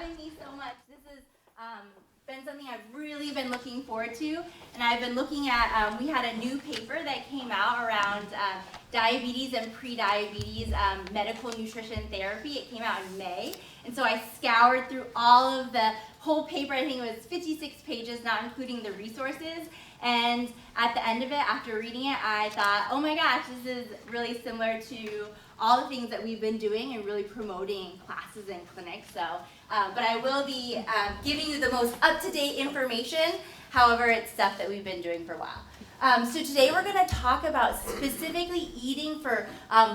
having me so much. This has been something I've really been looking forward to, and I've been looking at, we had a new paper that came out around diabetes and prediabetes medical nutrition therapy. It came out in May, and so I scoured through all of the whole paper. I think it was 56 pages, not including the resources, and at the end of it, after reading it, I thought, oh my gosh, this is really similar to all the things that we've been doing and really promoting in classes and clinics. So, but I will be giving you the most up-to-date information. However, it's stuff that we've been doing for a while. So today we're going to talk about specifically eating for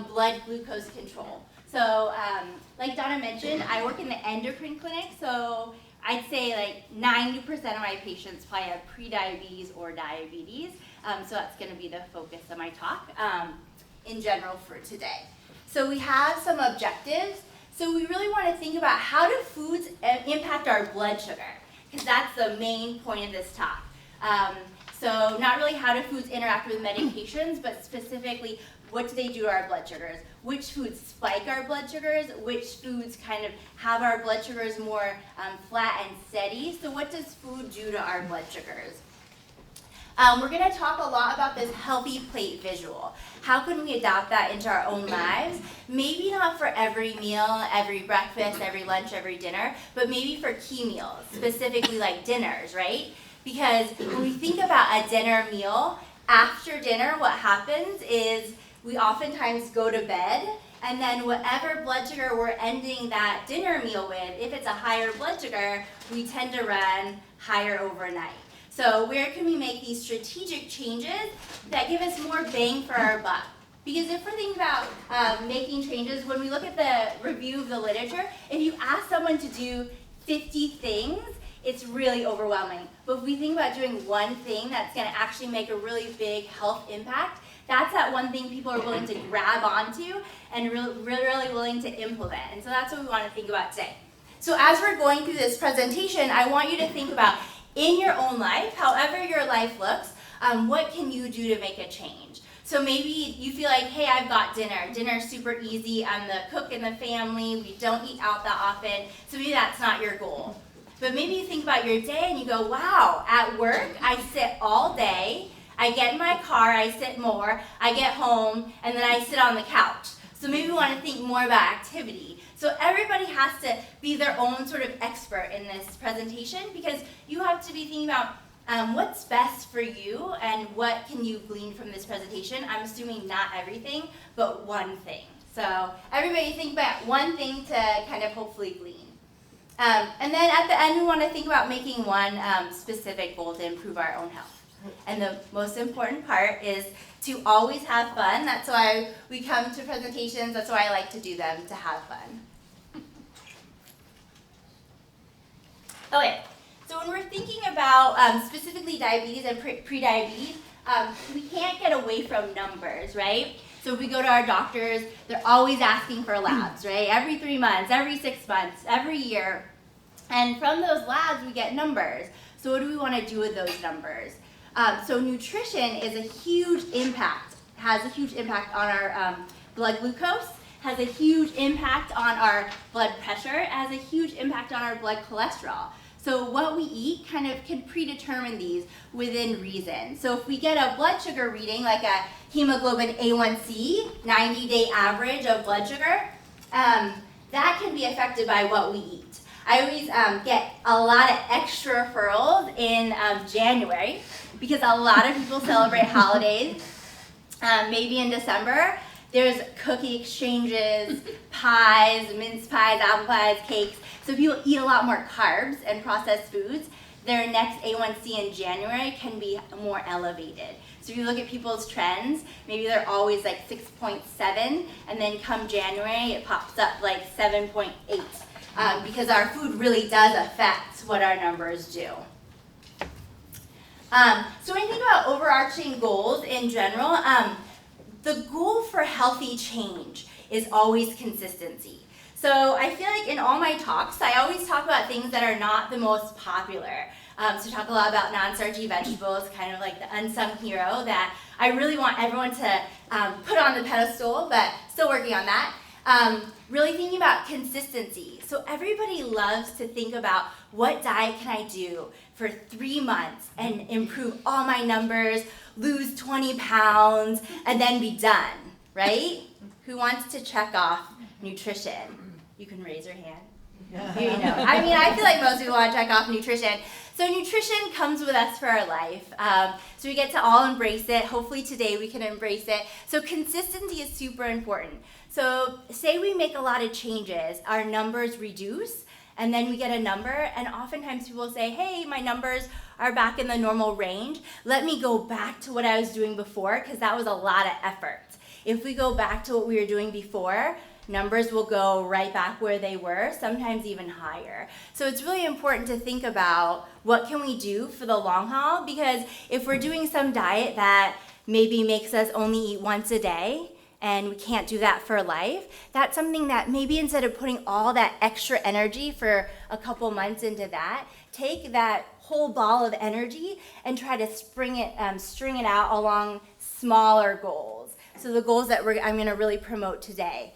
blood glucose control. So like Donna mentioned, I work in the endocrine clinic, so I'd say like 90% of my patients probably have prediabetes or diabetes. So that's going to be the focus of my talk in general for today. So we have some objectives. So we really want to think about how do foods impact our blood sugar, because that's the main point of this talk. So not really how do foods interact with medications, but specifically what do they do to our blood sugars? Which foods spike our blood sugars? Which foods kind of have our blood sugars more flat and steady? So what does food do to our blood sugars? We're going to talk a lot about this healthy plate visual. How can we adopt that into our own lives? Maybe not for every meal, every breakfast, every lunch, every dinner, but maybe for key meals, specifically like dinners, right? Because when we think about a dinner meal, after dinner what happens is we oftentimes go to bed, and then whatever blood sugar we're ending that dinner meal with, if it's a higher blood sugar, we tend to run higher overnight. So where can we make these strategic changes that give us more bang for our buck? Because if we're thinking about making changes, when we look at the review of the literature, if you ask someone to do 50 things, it's really overwhelming. But if we think about doing one thing that's going to actually make a really big health impact, that's that one thing people are willing to grab onto and really willing to implement. And so that's what we want to think about today. So as we're going through this presentation, I want you to think about in your own life, however your life looks, what can you do to make a change? So maybe you feel like, hey, I've got dinner. Dinner's super easy. I'm the cook in the family. We don't eat out that often. So maybe that's not your goal. But maybe you think about your day and you go, wow, at work, I sit all day. I get in my car, I sit more. I get home, and then I sit on the couch. So maybe we want to think more about activity. So everybody has to be their own sort of expert in this presentation, because you have to be thinking about what's best for you and what can you glean from this presentation. I'm assuming not everything, but one thing. So everybody think about one thing to kind of hopefully glean. And then at the end, we want to think about making one specific goal to improve our own health. And the most important part is to always have fun. That's why we come to presentations. That's why I like to do them, to have fun. Okay, so when we're thinking about specifically diabetes and prediabetes, we can't get away from numbers, right? So if we go to our doctors, they're always asking for labs, right? Every 3 months, every 6 months, every year. And from those labs, we get numbers. So what do we want to do with those numbers? So nutrition is a huge impact, has a huge impact on our blood glucose, has a huge impact on our blood pressure, has a huge impact on our blood cholesterol. So what we eat kind of can predetermine these within reason. So if we get a blood sugar reading, like a hemoglobin A1C, 90-day average of blood sugar, that can be affected by what we eat. I always get a lot of extra referrals in January, because a lot of people celebrate holidays. Maybe in December, there's cookie exchanges, pies, mince pies, apple pies, cakes. So people eat a lot more carbs and processed foods. Their next A1C in January can be more elevated. So if you look at people's trends, maybe they're always like 6.7, and then come January, it pops up like 7.8. Because our food really does affect what our numbers do. So when you think about overarching goals in general, the goal for healthy change is always consistency. So I feel like in all my talks, I always talk about things that are not the most popular. So talk a lot about non-starchy vegetables, kind of like the unsung hero that I really want everyone to put on the pedestal, but still working on that. Really thinking about consistency. So everybody loves to think about what diet can I do for 3 months and improve all my numbers, lose 20 pounds, and then be done, right? Who wants to check off nutrition? You can raise your hand. You know. I mean, I feel like most people want to check off nutrition. So nutrition comes with us for our life. So we get to all embrace it. Hopefully today we can embrace it. So consistency is super important. So say we make a lot of changes, our numbers reduce, and then we get a number, and oftentimes people say, hey, my numbers are back in the normal range. Let me go back to what I was doing before, because that was a lot of effort. If we go back to what we were doing before, numbers will go right back where they were, sometimes even higher. So it's really important to think about what can we do for the long haul, because if we're doing some diet that maybe makes us only eat once a day, and we can't do that for life, that's something that maybe instead of putting all that extra energy for a couple months into that, take that whole ball of energy and try to string it out along smaller goals. So the goals that I'm going to really promote today,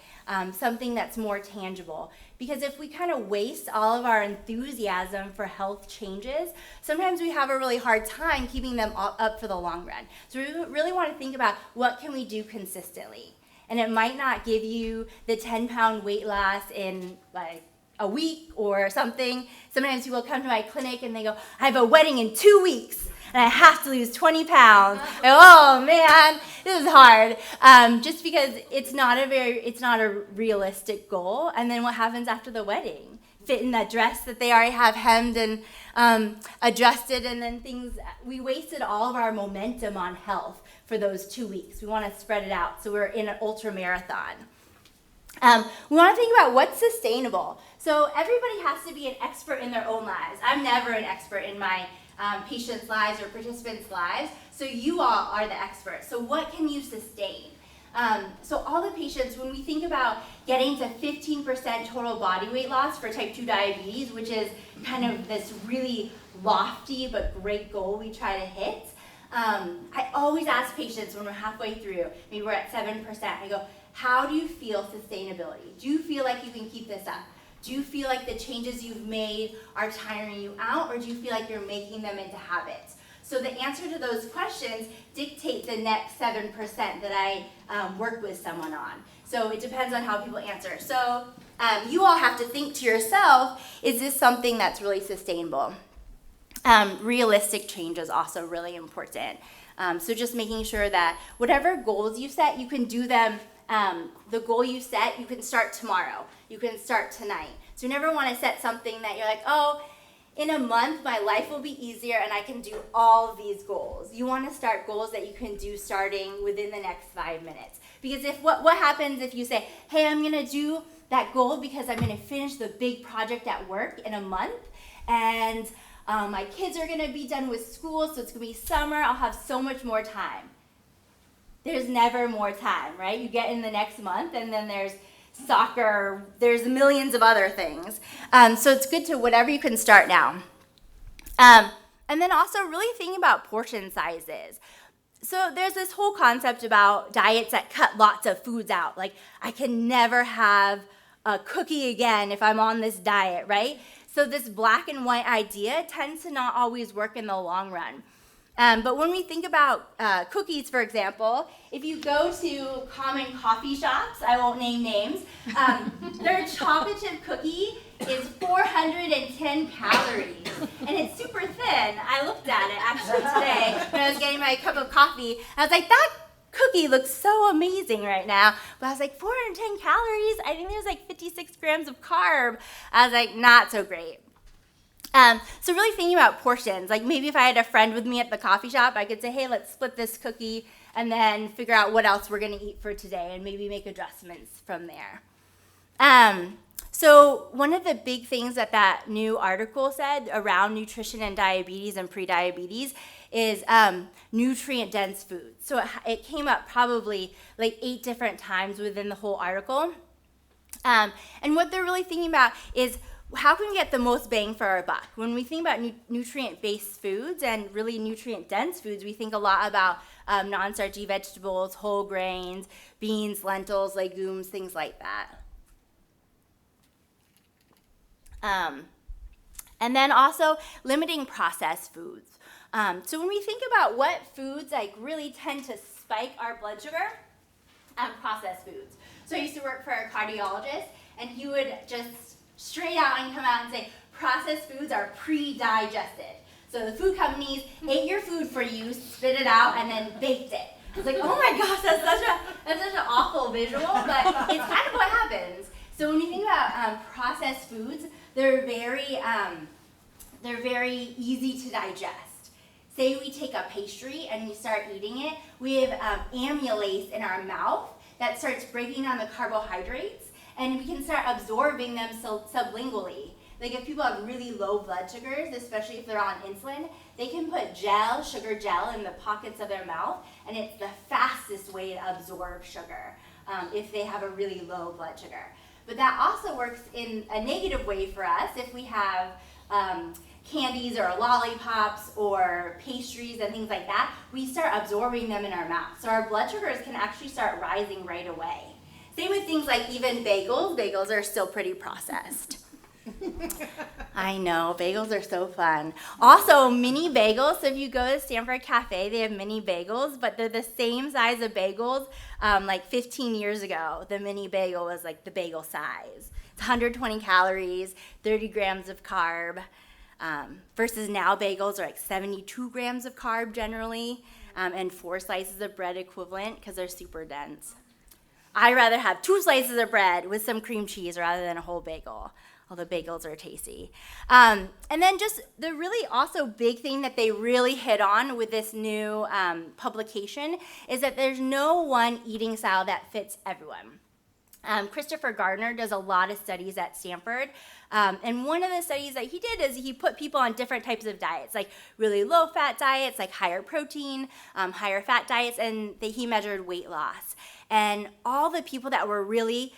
something that's more tangible. Because if we kind of waste all of our enthusiasm for health changes, sometimes we have a really hard time keeping them up for the long run. So we really want to think about what can we do consistently. And it might not give you the 10-pound weight loss in like a week or something. Sometimes people come to my clinic and they go, I have a wedding in 2 weeks and I have to lose 20 pounds. And, oh man, this is hard. Just because it's not a realistic goal. And then what happens after the wedding? Fit in that dress that they already have hemmed and adjusted, and then we wasted all of our momentum on health for those 2 weeks. We want to spread it out, so we're in an ultra marathon. We want to think about what's sustainable. So everybody has to be an expert in their own lives. I'm never an expert in my patients' lives or participants' lives, so you all are the experts. So what can you sustain? So all the patients, when we think about getting to 15% total body weight loss for type 2 diabetes, which is kind of this really lofty but great goal we try to hit, I always ask patients when we're halfway through, maybe we're at 7%, I go, how do you feel sustainability? Do you feel like you can keep this up? Do you feel like the changes you've made are tiring you out, or do you feel like you're making them into habits? So the answer to those questions dictate the next 7% that I work with someone on. So it depends on how people answer. So you all have to think to yourself, is this something that's really sustainable? Realistic change is also really important. So just making sure that whatever goals you set, you can do them. The goal you set, you can start tomorrow. You can start tonight. So you never want to set something that you're like, oh, in a month, my life will be easier and I can do all of these goals. You want to start goals that you can do starting within the next 5 minutes. Because if what happens if you say, hey, I'm going to do that goal because I'm going to finish the big project at work in a month, and my kids are going to be done with school, so it's going to be summer, I'll have so much more time. There's never more time, right? You get in the next month, and then there's soccer, there's millions of other things. So it's good to whatever you can start now. And then also really thinking about portion sizes. So there's this whole concept about diets that cut lots of foods out. Like, I can never have a cookie again if I'm on this diet, right? So this black and white idea tends to not always work in the long run. But when we think about cookies, for example, if you go to common coffee shops, I won't name names, their chocolate chip cookie is 410 calories, and it's super thin. I looked at it actually today when I was getting my cup of coffee. I was like, that cookie looks so amazing right now. But I was like, 410 calories? I think there's like 56 grams of carb. I was like, not so great. So really thinking about portions, like maybe if I had a friend with me at the coffee shop, I could say, hey, let's split this cookie and then figure out what else we're going to eat for today and maybe make adjustments from there. So one of the big things that new article said around nutrition and diabetes and prediabetes is nutrient-dense foods. So it came up probably like 8 different times within the whole article. And what they're really thinking about is how can we get the most bang for our buck? When we think about nutrient-based foods and really nutrient-dense foods, we think a lot about non-starchy vegetables, whole grains, beans, lentils, legumes, things like that. And then also limiting processed foods. So when we think about what foods like really tend to spike our blood sugar, processed foods. So I used to work for a cardiologist, and he would just straight out and come out and say, processed foods are pre-digested. So the food companies ate your food for you, spit it out, and then baked it. I was like, oh my gosh, that's such an awful visual, but it's kind of what happens. So when you think about processed foods, they're very easy to digest. Say we take a pastry and we start eating it, we have amylase in our mouth that starts breaking down the carbohydrates, and we can start absorbing them sublingually. Like if people have really low blood sugars, especially if they're on insulin, they can put sugar gel in the pockets of their mouth, and it's the fastest way to absorb sugar if they have a really low blood sugar. But that also works in a negative way for us if we have candies or lollipops or pastries and things like that. We start absorbing them in our mouth. So our blood sugars can actually start rising right away. Same with things like even bagels. Bagels are still pretty processed. I know, bagels are so fun. Also, mini bagels. So if you go to Stanford Cafe, they have mini bagels, but they're the same size of bagels. Like 15 years ago, the mini bagel was like the bagel size. It's 120 calories, 30 grams of carb, versus now bagels are like 72 grams of carb generally, and 4 slices of bread equivalent because they're super dense. I'd rather have 2 slices of bread with some cream cheese rather than a whole bagel. Although bagels are tasty. And then just the really also big thing that they really hit on with this new publication is that there's no one eating style that fits everyone. Christopher Gardner does a lot of studies at Stanford. And one of the studies that he did is he put people on different types of diets, like really low-fat diets, like higher protein, higher fat diets, and he measured weight loss. And all the people that were really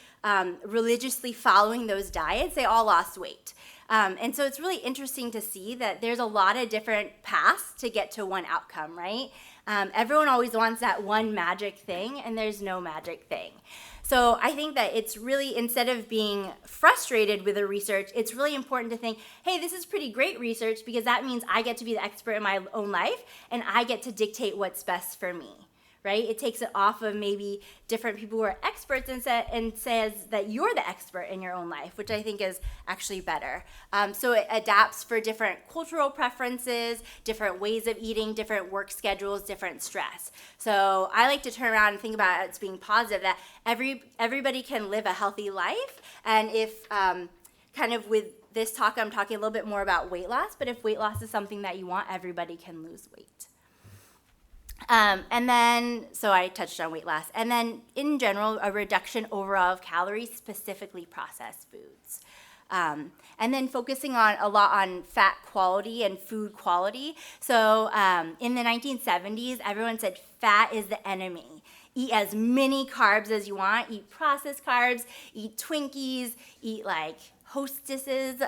religiously following those diets, they all lost weight. And so it's really interesting to see that there's a lot of different paths to get to one outcome, right? Everyone always wants that one magic thing, and there's no magic thing. So I think that it's really, instead of being frustrated with the research, it's really important to think, hey, this is pretty great research because that means I get to be the expert in my own life, and I get to dictate what's best for me. Right? It takes it off of maybe different people who are experts and says that you're the expert in your own life, which I think is actually better. So it adapts for different cultural preferences, different ways of eating, different work schedules, different stress. So I like to turn around and think about it as being positive, that everybody can live a healthy life. And if kind of with this talk, I'm talking a little bit more about weight loss, but if weight loss is something that you want, everybody can lose weight. And then, so I touched on weight loss. And then, in general, a reduction overall of calories, specifically processed foods. And then focusing a lot on fat quality and food quality. So in the 1970s, everyone said fat is the enemy. Eat as many carbs as you want. Eat processed carbs. Eat Twinkies. Eat like Hostesses.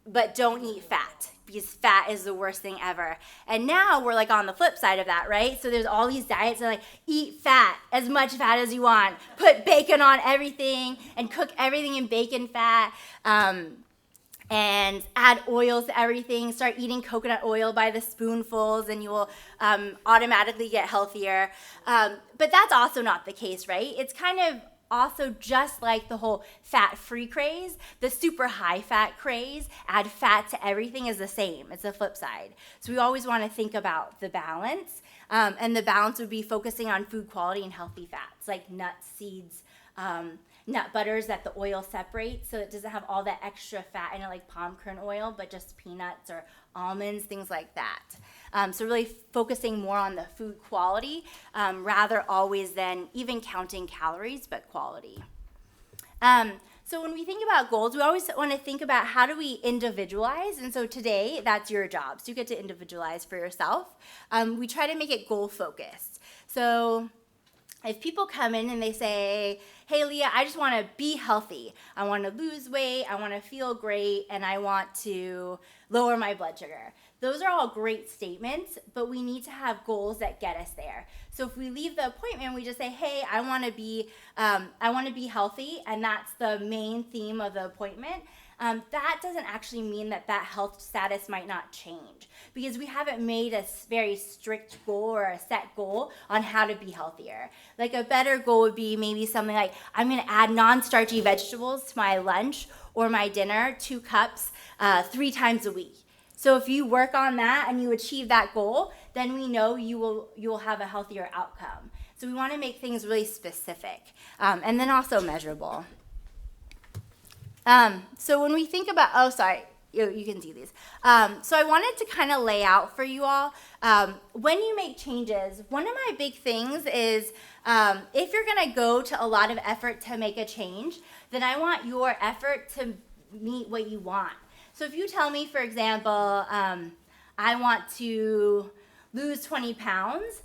But don't eat fat, because fat is the worst thing ever. And now we're like on the flip side of that, right? So there's all these diets that are like, eat fat, as much fat as you want. Put bacon on everything and cook everything in bacon fat. And add oils to everything. Start eating coconut oil by the spoonfuls and you will automatically get healthier. But that's also not the case, right? It's kind of also just like the whole fat-free craze, the super high-fat craze, add fat to everything is the same. It's the flip side. So we always want to think about the balance. And the balance would be focusing on food quality and healthy fats, like nuts, seeds, nut butters that the oil separates, so it doesn't have all that extra fat in it, like palm kernel oil, but just peanuts or almonds, things like that. So really focusing more on the food quality, rather always than even counting calories, but quality. So when we think about goals, we always want to think about how do we individualize, and so today, that's your job. So you get to individualize for yourself. We try to make it goal-focused. So if people come in and they say, hey, Leah, I just want to be healthy. I want to lose weight. I want to feel great. And I want to lower my blood sugar. Those are all great statements, but we need to have goals that get us there. So if we leave the appointment, we just say, hey, I want to be healthy. And that's the main theme of the appointment. That doesn't actually mean that health status might not change, because we haven't made a very strict goal or a set goal on how to be healthier. Like a better goal would be maybe something like, I'm going to add non-starchy vegetables to my lunch or my dinner, 2 cups, 3 times a week. So if you work on that and you achieve that goal, then we know you will have a healthier outcome. So we want to make things really specific, and then also measurable. So when we think about, you can see these. So I wanted to kind of lay out for you all, when you make changes, one of my big things is, if you're going to go to a lot of effort to make a change, then I want your effort to meet what you want. So if you tell me, for example, I want to lose 20 pounds,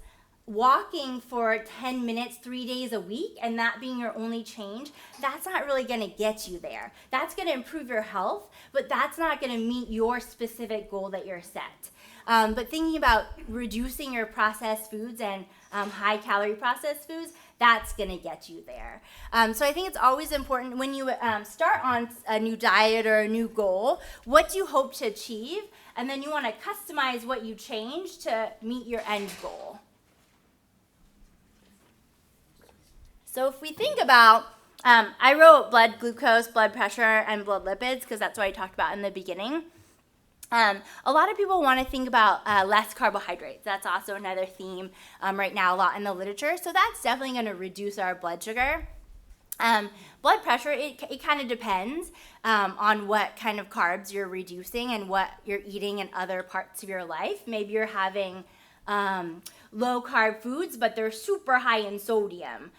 walking for 10 minutes 3 days a week and that being your only change, that's not really going to get you there. That's going to improve your health, but that's not going to meet your specific goal that you're set. But thinking about reducing your processed foods and high calorie processed foods, that's going to get you there. So I think it's always important when you start on a new diet or a new goal, what do you hope to achieve? And then you want to customize what you change to meet your end goal. So if we think about, I wrote blood glucose, blood pressure, and blood lipids because that's what I talked about in the beginning. A lot of people want to think about less carbohydrates. That's also another theme right now a lot in the literature. So that's definitely going to reduce our blood sugar. Blood pressure, it kind of depends on what kind of carbs you're reducing and what you're eating in other parts of your life. Maybe you're having low carb foods, but they're super high in sodium.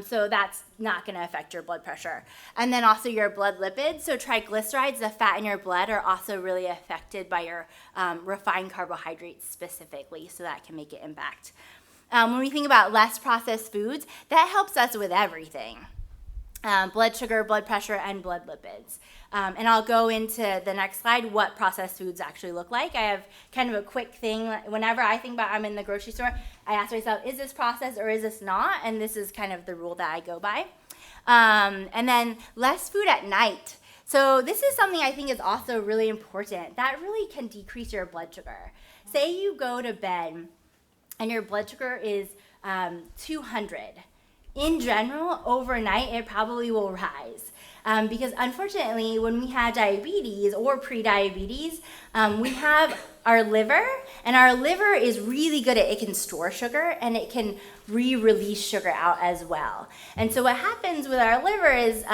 So that's not going to affect your blood pressure. And then also your blood lipids. So triglycerides, the fat in your blood, are also really affected by your refined carbohydrates specifically. So that can make an impact. When we think about less processed foods, that helps us with everything. Blood sugar, blood pressure, and blood lipids. And I'll go into the next slide what processed foods actually look like. I have kind of a quick thing. Whenever I think about I'm in the grocery store, I ask myself, is this processed or is this not? And this is kind of the rule that I go by. And then less food at night. So this is something I think is also really important. That really can decrease your blood sugar. Say you go to bed and your blood sugar is 200. In general, overnight, it probably will rise. Because unfortunately, when we have diabetes or prediabetes, we have our liver, and our liver is really good at, it can store sugar and it can re-release sugar out as well. And so what happens with our liver is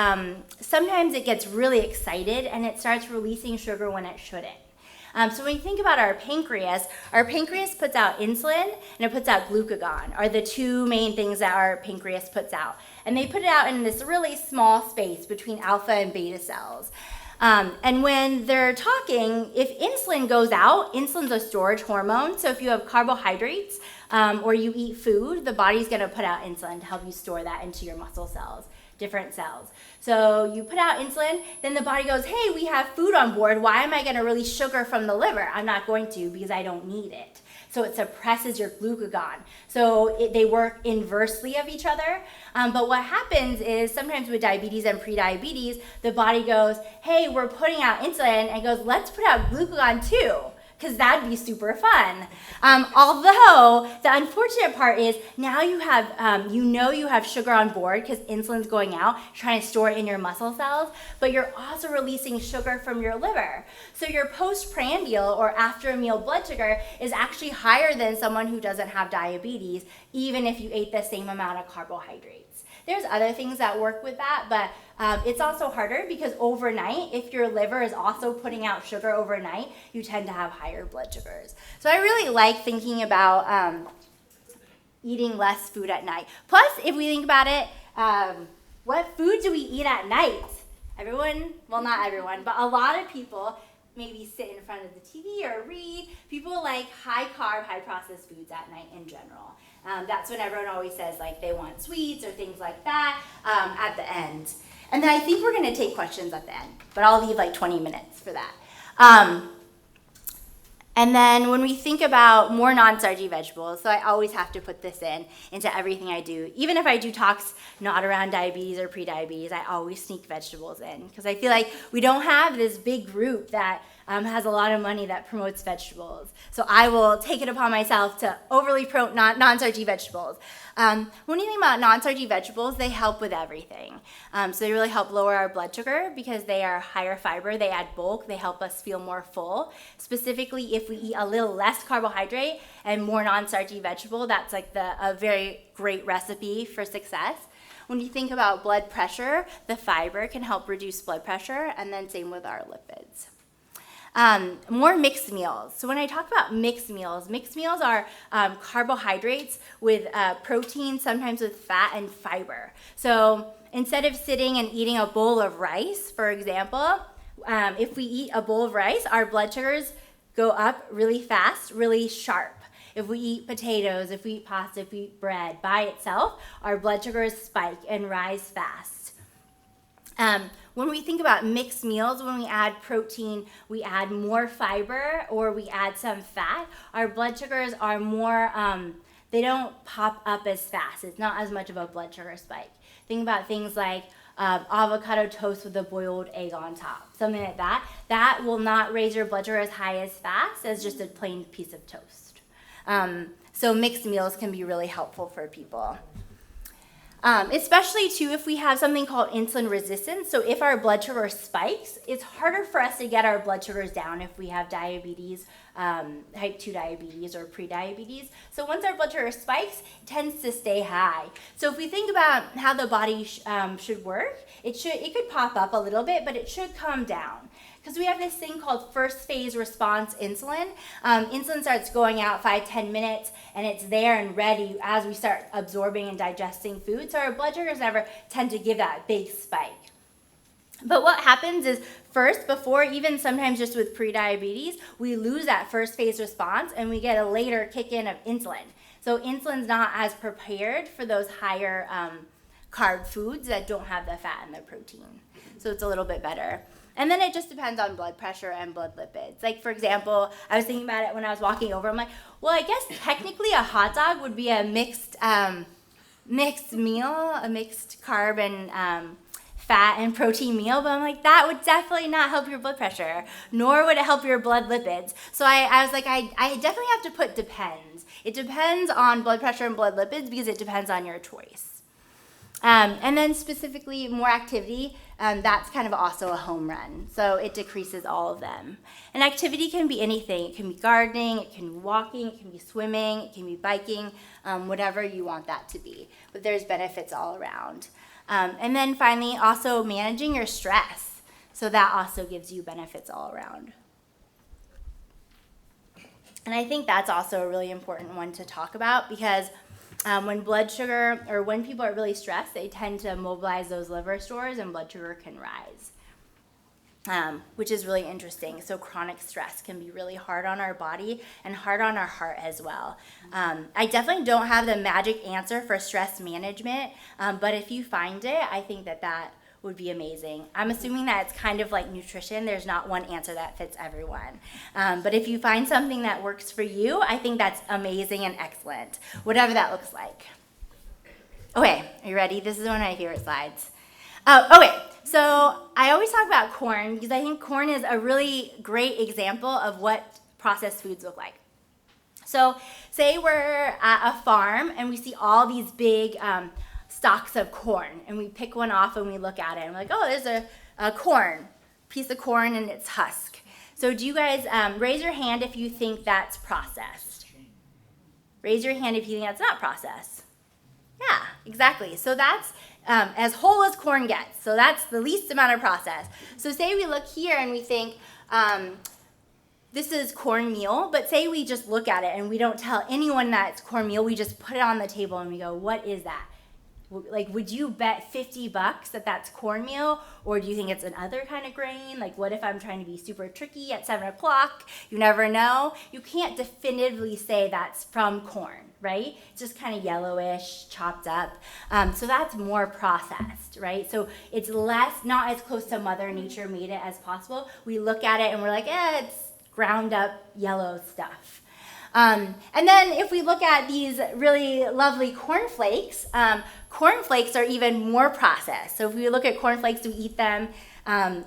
sometimes it gets really excited and it starts releasing sugar when it shouldn't. So when you think about our pancreas puts out insulin and it puts out glucagon, are the two main things that our pancreas puts out. And they put it out in this really small space between alpha and beta cells. And when they're talking, if insulin goes out, insulin's a storage hormone. So if you have carbohydrates or you eat food, the body's going to put out insulin to help you store that into your muscle cells, different cells. So you put out insulin, then the body goes, hey, we have food on board. Why am I going to release sugar from the liver? I'm not going to because I don't need it. So it suppresses your glucagon. So they work inversely of each other. But what happens is sometimes with diabetes and prediabetes, the body goes, hey, we're putting out insulin, and goes, let's put out glucagon too, because that'd be super fun. Although the unfortunate part is now you have, you have sugar on board because insulin's going out, trying to store it in your muscle cells, but you're also releasing sugar from your liver. So your postprandial or after a meal blood sugar is actually higher than someone who doesn't have diabetes, even if you ate the same amount of carbohydrates. There's other things that work with that, but it's also harder because overnight, if your liver is also putting out sugar overnight, you tend to have higher blood sugars. So I really like thinking about eating less food at night. Plus, if we think about it, what food do we eat at night? Everyone, well, not everyone, but a lot of people maybe sit in front of the TV or read. People like high carb, high processed foods at night in general. That's when everyone always says like they want sweets or things like that at the end. And then I think we're going to take questions at the end, but I'll leave like 20 minutes for that. And then when we think about more non-starchy vegetables, so I always have to put this into everything I do. Even if I do talks not around diabetes or prediabetes, I always sneak vegetables in because I feel like we don't have this big group that has a lot of money that promotes vegetables. So I will take it upon myself to overly promote non-starchy vegetables. When you think about non-starchy vegetables, they help with everything. So they really help lower our blood sugar because they are higher fiber, they add bulk, they help us feel more full. Specifically, if we eat a little less carbohydrate and more non-starchy vegetable, that's like a very great recipe for success. When you think about blood pressure, the fiber can help reduce blood pressure, and then same with our lipids. More mixed meals. So when I talk about mixed meals are carbohydrates with protein, sometimes with fat and fiber. So instead of sitting and eating a bowl of rice, for example, if we eat a bowl of rice, our blood sugars go up really fast, really sharp. If we eat potatoes, if we eat pasta, if we eat bread by itself, our blood sugars spike and rise fast. When we think about mixed meals, when we add protein, we add more fiber or we add some fat, our blood sugars are more, they don't pop up as fast. It's not as much of a blood sugar spike. Think about things like avocado toast with a boiled egg on top, something like that. That will not raise your blood sugar as high as fast as just a plain piece of toast. So mixed meals can be really helpful for people. Especially too if we have something called insulin resistance. So if our blood sugar spikes, it's harder for us to get our blood sugars down if we have diabetes, type 2 diabetes or prediabetes. So once our blood sugar spikes, it tends to stay high. So if we think about how the body should work, it could pop up a little bit, but it should come down. Because we have this thing called first phase response insulin. Insulin starts going out 5-10 minutes, and it's there and ready as we start absorbing and digesting food. So our blood sugars never tend to give that big spike. But what happens is first, before even sometimes just with prediabetes, we lose that first phase response, and we get a later kick in of insulin. So insulin's not as prepared for those higher carb foods that don't have the fat and the protein. So it's a little bit better. And then it just depends on blood pressure and blood lipids. Like, for example, I was thinking about it when I was walking over. I'm like, well, I guess technically a hot dog would be a mixed meal, a mixed carb and fat and protein meal. But I'm like, that would definitely not help your blood pressure, nor would it help your blood lipids. So I was like, I definitely have to put depends. It depends on blood pressure and blood lipids because it depends on your choice. And then specifically more activity, that's kind of also a home run. So it decreases all of them. And activity can be anything. It can be gardening, it can be walking, it can be swimming, it can be biking, whatever you want that to be. But there's benefits all around. And then finally, also managing your stress. So that also gives you benefits all around. And I think that's also a really important one to talk about because when blood sugar, or when people are really stressed, they tend to mobilize those liver stores and blood sugar can rise, which is really interesting. So chronic stress can be really hard on our body and hard on our heart as well. I definitely don't have the magic answer for stress management, but if you find it, I think that would be amazing. I'm assuming that it's kind of like nutrition. There's not one answer that fits everyone. But if you find something that works for you, I think that's amazing and excellent, whatever that looks like. Okay, are you ready? This is one of my favorite slides. Okay, so I always talk about corn because I think corn is a really great example of what processed foods look like. So say we're at a farm and we see all these big stalks of corn, and we pick one off and we look at it and we're like, oh, there's a piece of corn and its husk. So do you guys raise your hand if you think that's processed? Raise your hand if you think that's not processed. Yeah, exactly. So that's as whole as corn gets. So that's the least amount of process. So say we look here and we think this is cornmeal, but say we just look at it and we don't tell anyone that it's cornmeal, we just put it on the table and we go, what is that? Like, would you bet $50 that that's cornmeal, or do you think it's another kind of grain? Like, what if I'm trying to be super tricky at 7 o'clock? You never know. You can't definitively say that's from corn, right? It's just kind of yellowish, chopped up. So that's more processed, right? So it's not as close to Mother Nature made it as possible. We look at it and we're like, it's ground up yellow stuff. And then if we look at these really lovely cornflakes, cornflakes are even more processed. So if we look at cornflakes, we eat them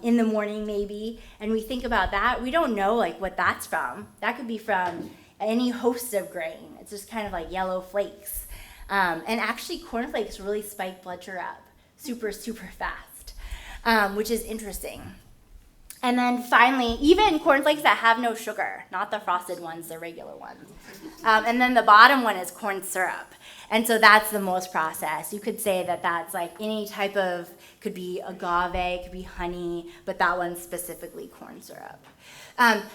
in the morning maybe, and we think about that, we don't know like what that's from. That could be from any host of grain. It's just kind of like yellow flakes. And actually cornflakes really spike blood sugar up super, super fast, which is interesting. And then finally, even cornflakes that have no sugar, not the frosted ones, the regular ones. And then the bottom one is corn syrup. And so that's the most processed. You could say that that's like any type of, could be agave, could be honey, but that one's specifically corn syrup.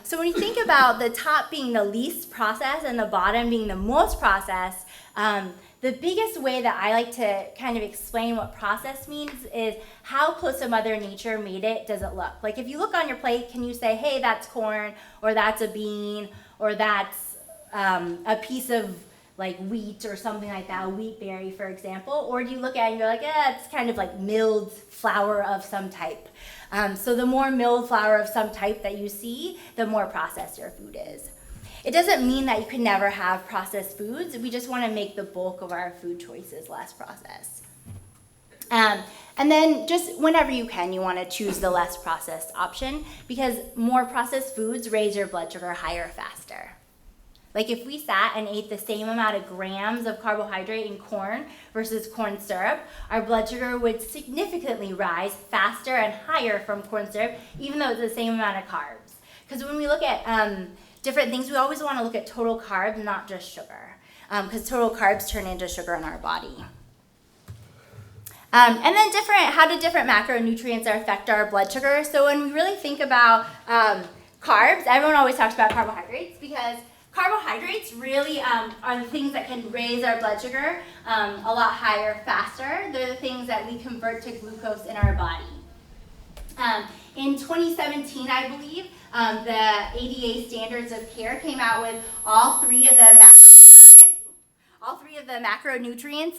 So when you think about the top being the least processed and the bottom being the most processed, the biggest way that I like to kind of explain what process means is how close to Mother Nature made it does it look. Like if you look on your plate, can you say, hey, that's corn, or that's a bean, or that's a piece of like wheat or something like that, a wheat berry, for example? Or do you look at it and you're like, it's kind of like milled flour of some type. So the more milled flour of some type that you see, the more processed your food is. It doesn't mean that you can never have processed foods. We just want to make the bulk of our food choices less processed. And then just whenever you can, you want to choose the less processed option, because more processed foods raise your blood sugar higher faster. Like if we sat and ate the same amount of grams of carbohydrate in corn versus corn syrup, our blood sugar would significantly rise faster and higher from corn syrup, even though it's the same amount of carbs. Because when we look at different things, we always want to look at total carbs, not just sugar, because total carbs turn into sugar in our body. And then how do different macronutrients affect our blood sugar? So when we really think about carbs, everyone always talks about carbohydrates, because carbohydrates really are the things that can raise our blood sugar a lot higher faster. They're the things that we convert to glucose in our body. In 2017, I believe, the ADA Standards of Care came out with all three of the macronutrients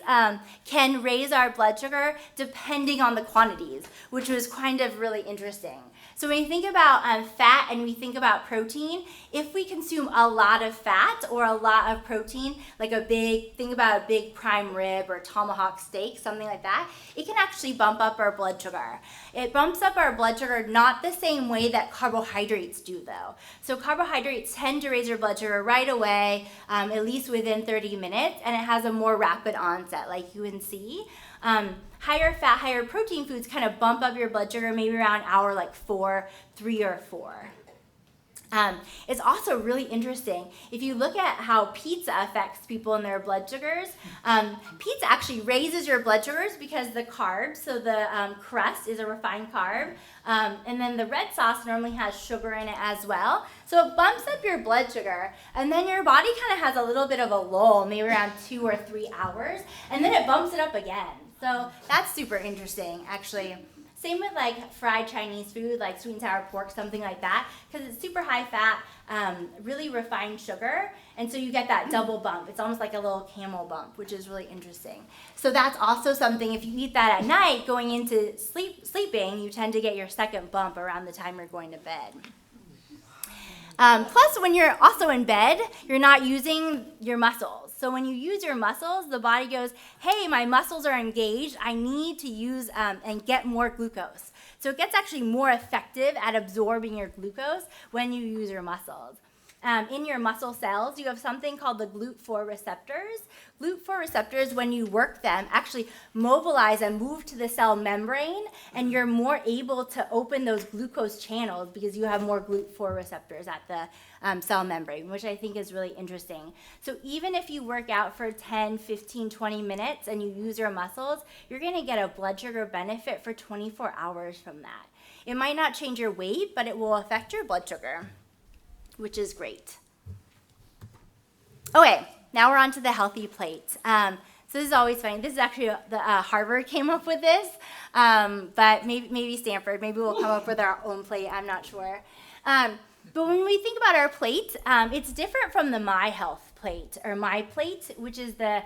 can raise our blood sugar depending on the quantities, which was kind of really interesting. So when you think about fat and we think about protein, if we consume a lot of fat or a lot of protein, like think about a big prime rib or tomahawk steak, something like that, it can actually bump up our blood sugar. It bumps up our blood sugar not the same way that carbohydrates do, though. So carbohydrates tend to raise your blood sugar right away, at least within 30 minutes, and it has a more rapid onset, like you can see. Higher fat, higher protein foods kind of bump up your blood sugar maybe around hour like 3 or 4. It's also really interesting. If you look at how pizza affects people and their blood sugars, pizza actually raises your blood sugars because the carbs, so the crust is a refined carb, and then the red sauce normally has sugar in it as well. So it bumps up your blood sugar, and then your body kind of has a little bit of a lull, maybe around 2 or 3 hours, and then it bumps it up again. So that's super interesting, actually. Same with like fried Chinese food, like sweet and sour pork, something like that, because it's super high fat, really refined sugar, and so you get that double bump. It's almost like a little camel bump, which is really interesting. So that's also something, if you eat that at night, going into sleeping, you tend to get your second bump around the time you're going to bed. Plus, when you're also in bed, you're not using your muscles. So when you use your muscles, the body goes, hey, my muscles are engaged. I need to use and get more glucose. So it gets actually more effective at absorbing your glucose when you use your muscles. In your muscle cells, you have something called the GLUT4 receptors. GLUT4 receptors, when you work them, actually mobilize and move to the cell membrane, and you're more able to open those glucose channels because you have more GLUT4 receptors at the cell membrane, which I think is really interesting. So even if you work out for 10, 15, 20 minutes and you use your muscles, you're going to get a blood sugar benefit for 24 hours from that. It might not change your weight, but it will affect your blood sugar, which is great. Okay, now we're on to the healthy plate. So this is always funny. This is actually Harvard came up with this, but maybe Stanford. Maybe we'll come up with our own plate. I'm not sure. But when we think about our plate, it's different from the My Health plate or My Plate, which is the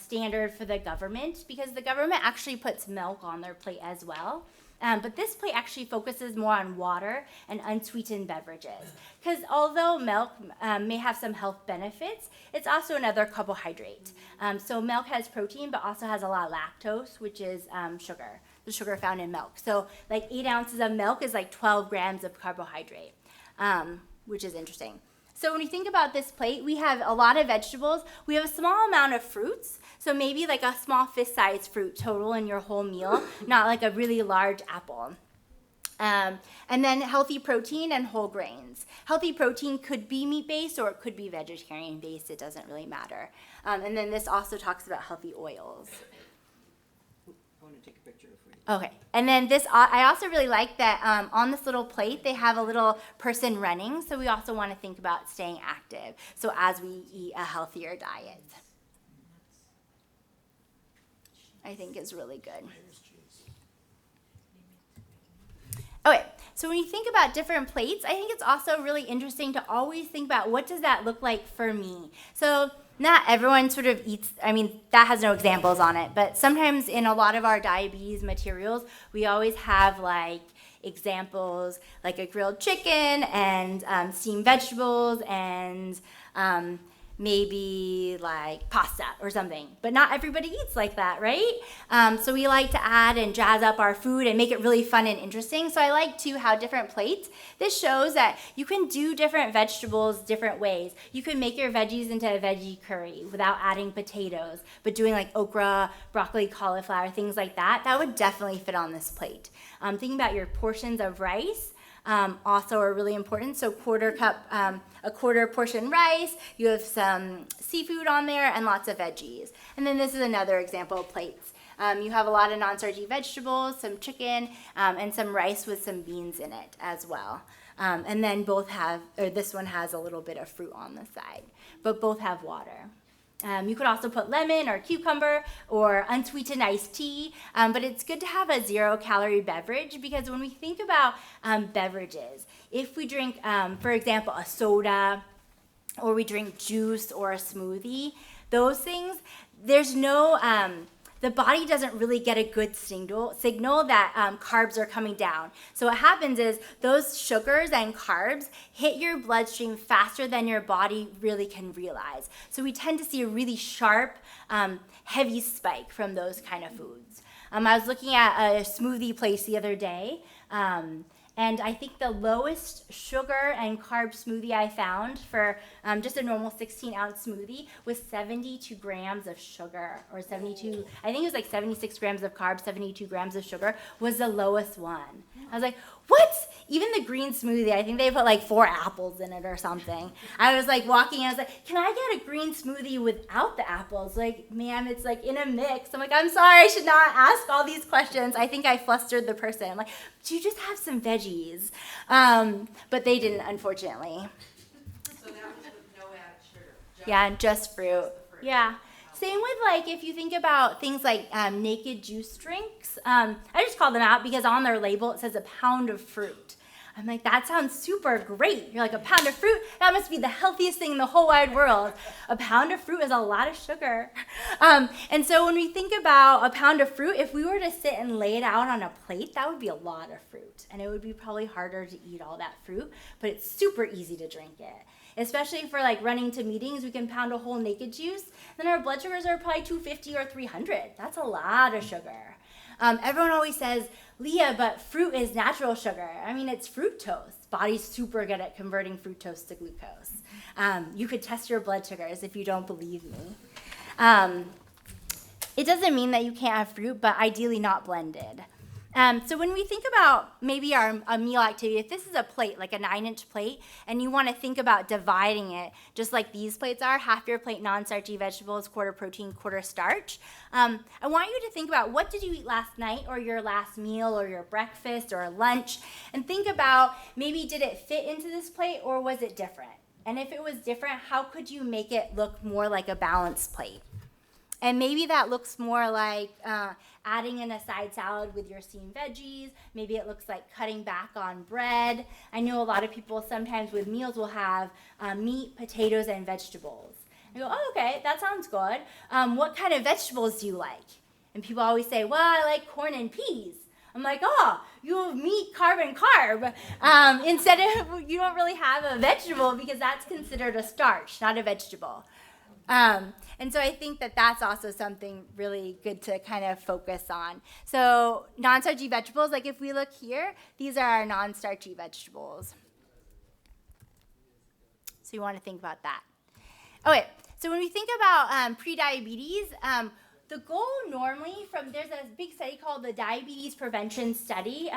standard for the government, because the government actually puts milk on their plate as well. But this plate actually focuses more on water and unsweetened beverages. Because although milk may have some health benefits, it's also another carbohydrate. So milk has protein, but also has a lot of lactose, which is sugar, the sugar found in milk. So like 8 ounces of milk is like 12 grams of carbohydrate, which is interesting. So when we think about this plate, we have a lot of vegetables. We have a small amount of fruits. So maybe like a small fist-sized fruit total in your whole meal, not like a really large apple. And then healthy protein and whole grains. Healthy protein could be meat-based or it could be vegetarian-based. It doesn't really matter. And then this also talks about healthy oils. I want to take a picture of you. Okay, and then this, I also really like that on this little plate, they have a little person running, so we also want to think about staying active, so as we eat a healthier diet. I think is really good. Okay, so when you think about different plates, I think it's also really interesting to always think about what does that look like for me. So not everyone sort of eats, that has no examples on it, but sometimes in a lot of our diabetes materials, we always have like examples like a grilled chicken and steamed vegetables and maybe like pasta or something, but not everybody eats like that, right? So we like to add and jazz up our food and make it really fun and interesting. So I like too how different plates, this shows that you can do different vegetables different ways. You can make your veggies into a veggie curry without adding potatoes, but doing like okra, broccoli, cauliflower, things like that, that would definitely fit on this plate. Thinking about your portions of rice, also are really important. So a quarter portion rice, you have some seafood on there and lots of veggies. And then this is another example of plates. You have a lot of non-starchy vegetables, some chicken, and some rice with some beans in it as well. And then this one has a little bit of fruit on the side, but both have water. You could also put lemon or cucumber or unsweetened iced tea, but it's good to have a 0-calorie beverage because when we think about beverages, if we drink, for example, a soda or we drink juice or a smoothie, those things, there's no, the body doesn't really get a good signal that carbs are coming down. So what happens is those sugars and carbs hit your bloodstream faster than your body really can realize. So we tend to see a really sharp, heavy spike from those kind of foods. I was looking at a smoothie place the other day, and I think the lowest sugar and carb smoothie I found for just a normal 16-ounce smoothie was 72 grams of sugar, or 72, I think it was like 76 grams of carbs, 72 grams of sugar was the lowest one. I was like, what? Even the green smoothie, I think they put like 4 apples in it or something. I was like walking, and I was like, can I get a green smoothie without the apples? Like, ma'am, it's like in a mix. I'm like, I'm sorry, I should not ask all these questions. I think I flustered the person. I'm like, do you just have some veggies? But they didn't, unfortunately. So that was with no added sugar? Yeah, just fruit. Yeah. Same with like if you think about things like naked juice drinks. I just call them out because on their label it says a pound of fruit. I'm like, that sounds super great. You're like, a pound of fruit? That must be the healthiest thing in the whole wide world. A pound of fruit is a lot of sugar. And so when we think about a pound of fruit, if we were to sit and lay it out on a plate, that would be a lot of fruit. And it would be probably harder to eat all that fruit, but it's super easy to drink it. Especially for like running to meetings, we can pound a whole naked juice. Then our blood sugars are probably 250 or 300. That's a lot of sugar. Everyone always says, Leah, but fruit is natural sugar. I mean, it's fructose. Body's super good at converting fructose to glucose. You could test your blood sugars if you don't believe me. It doesn't mean that you can't have fruit, but ideally not blended. So when we think about maybe a meal activity, if this is a plate, like a 9-inch plate, and you want to think about dividing it, just like these plates are, half your plate non-starchy vegetables, quarter protein, quarter starch, I want you to think about what did you eat last night or your last meal or your breakfast or lunch, and think about maybe did it fit into this plate or was it different? And if it was different, how could you make it look more like a balanced plate? And maybe that looks more like adding in a side salad with your steamed veggies. Maybe it looks like cutting back on bread. I know a lot of people sometimes with meals will have meat, potatoes, and vegetables. I go, oh, okay, that sounds good. What kind of vegetables do you like? And people always say, well, I like corn and peas. I'm like, oh, you have meat, carb, and carb. Instead of, you don't really have a vegetable because that's considered a starch, not a vegetable. And so I think that that's also something really good to kind of focus on. So non-starchy vegetables, like if we look here, these are our non-starchy vegetables. So you want to think about that. Okay, so when we think about prediabetes, the goal normally there's a big study called the Diabetes Prevention Study.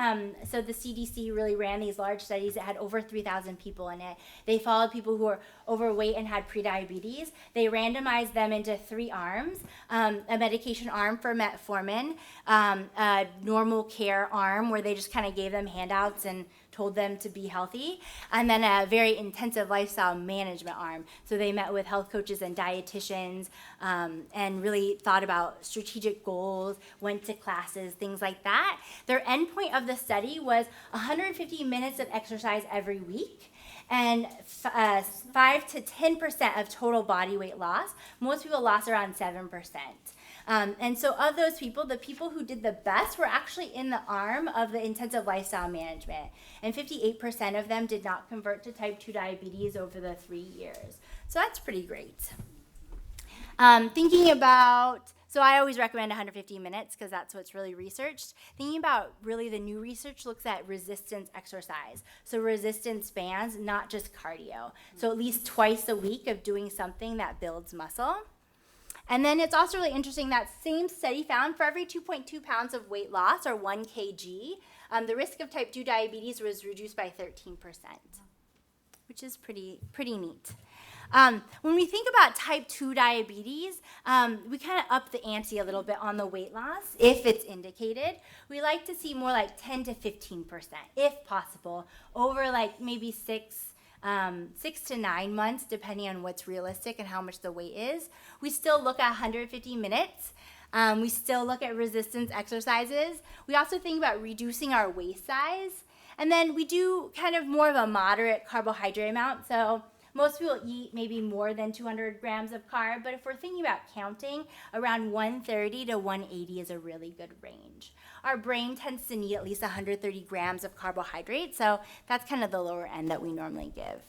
So the CDC really ran these large studies that had over 3,000 people in it. They followed people who were overweight and had prediabetes. They randomized them into 3 arms, a medication arm for metformin, a normal care arm where they just kind of gave them handouts and told them to be healthy, and then a very intensive lifestyle management arm. So they met with health coaches and dietitians and really thought about strategic goals, went to classes, things like that. Their endpoint of the study was 150 minutes of exercise every week and 5 to 10% of total body weight loss. Most people lost around 7%. And so of those people, the people who did the best were actually in the arm of the intensive lifestyle management. And 58% of them did not convert to type 2 diabetes over the 3 years. So that's pretty great. Thinking about, so I always recommend 150 minutes because that's what's really researched. Thinking about really the new research looks at resistance exercise. So resistance bands, not just cardio. So at least twice a week of doing something that builds muscle. And then it's also really interesting that same study found for every 2.2 pounds of weight loss, or 1 kg, the risk of type 2 diabetes was reduced by 13%, which is pretty neat. When we think about type 2 diabetes, we kind of up the ante a little bit on the weight loss if it's indicated. We like to see more like 10 to 15%, if possible, over like maybe 6 to 9 months, depending on what's realistic and how much the weight is. We still look at 150 minutes. We still look at resistance exercises. We also think about reducing our waist size. And then we do kind of more of a moderate carbohydrate amount. So most people eat maybe more than 200 grams of carb, but if we're thinking about counting, around 130 to 180 is a really good range. Our brain tends to need at least 130 grams of carbohydrate, so that's kind of the lower end that we normally give.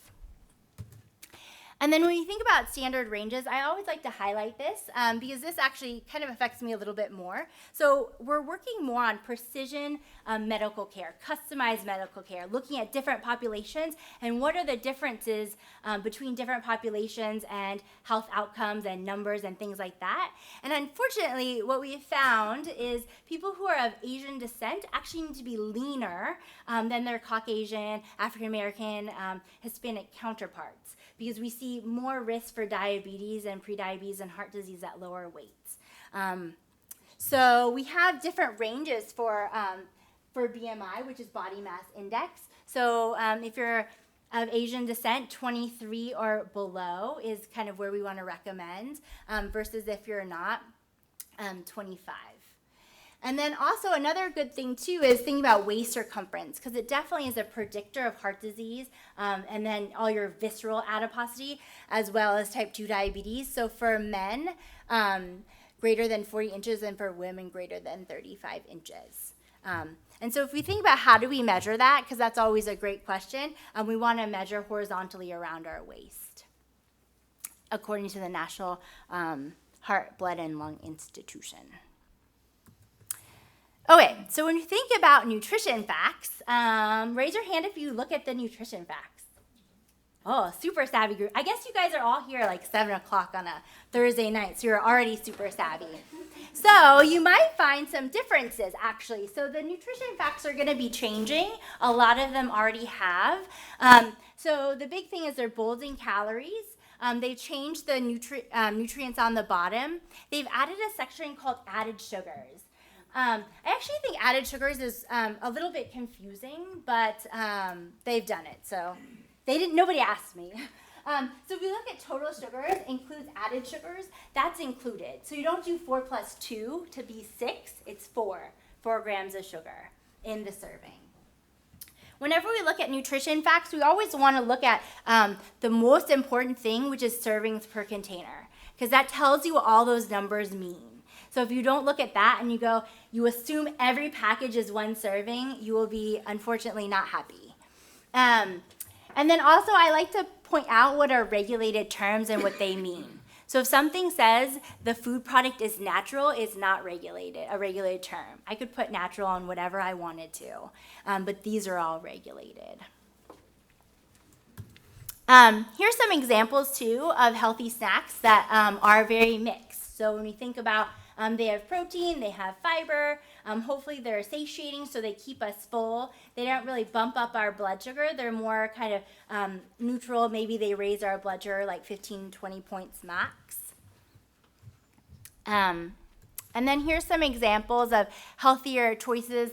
And then when you think about standard ranges, I always like to highlight this because this actually kind of affects me a little bit more. So we're working more on precision medical care, customized medical care, looking at different populations and what are the differences between different populations and health outcomes and numbers and things like that. And unfortunately, what we have found is people who are of Asian descent actually need to be leaner than their Caucasian, African American, Hispanic counterparts, because we see more risk for diabetes and prediabetes and heart disease at lower weights. So we have different ranges for BMI, which is body mass index. So if you're of Asian descent, 23 or below is kind of where we want to recommend, versus if you're not, 25. And then also another good thing too is thinking about waist circumference, because it definitely is a predictor of heart disease and then all your visceral adiposity as well as type 2 diabetes. So for men, greater than 40 inches, and for women, greater than 35 inches. And so if we think about how do we measure that, because that's always a great question, we want to measure horizontally around our waist, according to the National Heart, Blood, and Lung Institution. Okay, so when you think about nutrition facts, raise your hand if you look at the nutrition facts. Oh, super savvy group. I guess you guys are all here like 7 o'clock on a Thursday night, so you're already super savvy. So you might find some differences, actually. So the nutrition facts are going to be changing. A lot of them already have. So the big thing is they're bold in calories. They've changed the nutrients on the bottom. They've added a section called added sugars. I actually think added sugars is a little bit confusing, but they've done it. So nobody asked me. So if we look at total sugars, includes added sugars, that's included. So you don't do 4 plus 2 to be 6, it's 4 grams of sugar in the serving. Whenever we look at nutrition facts, we always want to look at the most important thing, which is servings per container, because that tells you what all those numbers mean. So if you don't look at that and you assume every package is 1 serving, you will be unfortunately not happy. And then also I like to point out what are regulated terms and what they mean. So if something says the food product is natural, it's not regulated, a regulated term. I could put natural on whatever I wanted to, but these are all regulated. Here's some examples too of healthy snacks that are very mixed. So when we think about they have protein, they have fiber, hopefully they're satiating so they keep us full. They don't really bump up our blood sugar. They're more kind of neutral. Maybe they raise our blood sugar like 15, 20 points max. And then here's some examples of healthier choices.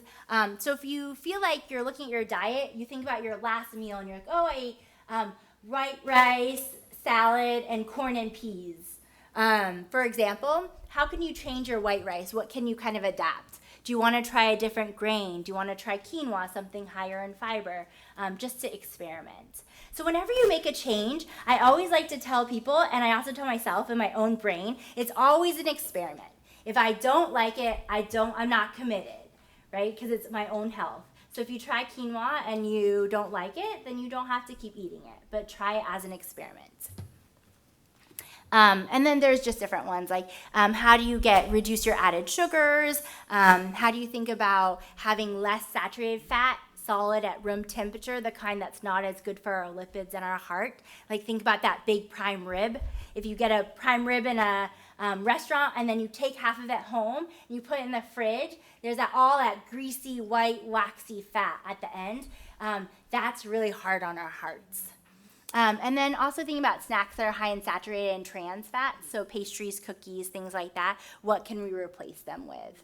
So if you feel like you're looking at your diet, you think about your last meal and you're like, oh, I ate white rice, salad, and corn and peas. For example, how can you change your white rice? What can you kind of adapt? Do you want to try a different grain? Do you want to try quinoa, something higher in fiber, just to experiment? So whenever you make a change, I always like to tell people, and I also tell myself in my own brain, it's always an experiment. If I don't like it, I'm not committed, right? Because it's my own health. So if you try quinoa and you don't like it, then you don't have to keep eating it, but try it as an experiment. And then there's just different ones, like how do you reduce your added sugars? How do you think about having less saturated fat, solid at room temperature, the kind that's not as good for our lipids and our heart? Like think about that big prime rib. If you get a prime rib in a restaurant and then you take half of it home and you put it in the fridge, there's all that greasy, white, waxy fat at the end. That's really hard on our hearts. And then also thinking about snacks that are high in saturated and trans fats, so pastries, cookies, things like that. What can we replace them with?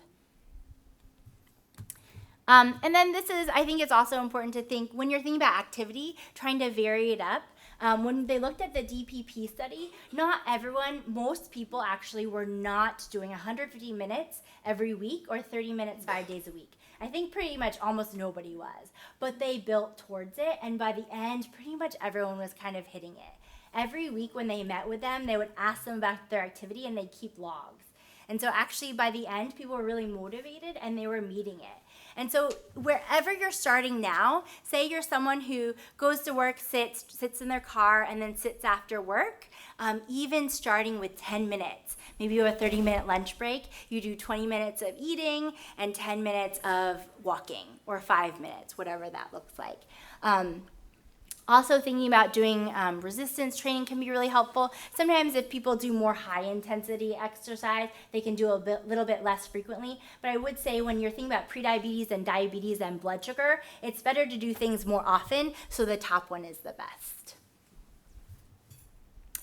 And then I think it's also important to think, when you're thinking about activity, trying to vary it up. When they looked at the DPP study, most people actually were not doing 150 minutes every week or 30 minutes 5 days a week. I think pretty much almost nobody was, but they built towards it, and by the end, pretty much everyone was kind of hitting it. Every week when they met with them, they would ask them about their activity, and they'd keep logs. And so actually by the end, people were really motivated, and they were meeting it. And so wherever you're starting now, say you're someone who goes to work, sits in their car, and then sits after work, even starting with 10 minutes. Maybe you have a 30-minute lunch break. You do 20 minutes of eating and 10 minutes of walking, or 5 minutes, whatever that looks like. Also thinking about doing resistance training can be really helpful. Sometimes if people do more high intensity exercise, they can do a little bit less frequently. But I would say when you're thinking about prediabetes and diabetes and blood sugar, it's better to do things more often, so the top one is the best.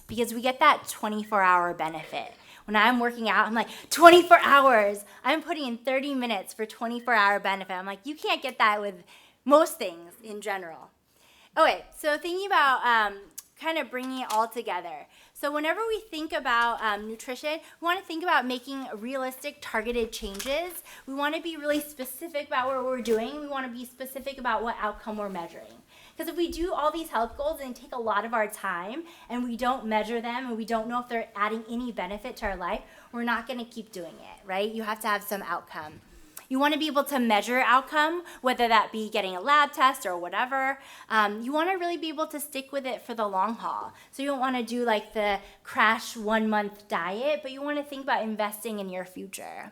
Because we get that 24-hour benefit. When I'm working out, I'm like, 24 hours. I'm putting in 30 minutes for 24-hour benefit. I'm like, you can't get that with most things in general. Okay, so thinking about kind of bringing it all together. So whenever we think about nutrition, we want to think about making realistic, targeted changes. We want to be really specific about what we're doing. We want to be specific about what outcome we're measuring. Because if we do all these health goals and take a lot of our time and we don't measure them and we don't know if they're adding any benefit to our life, we're not going to keep doing it, right? You have to have some outcome. You want to be able to measure outcome, whether that be getting a lab test or whatever. You want to really be able to stick with it for the long haul. So you don't want to do like the crash 1 month diet, but you want to think about investing in your future.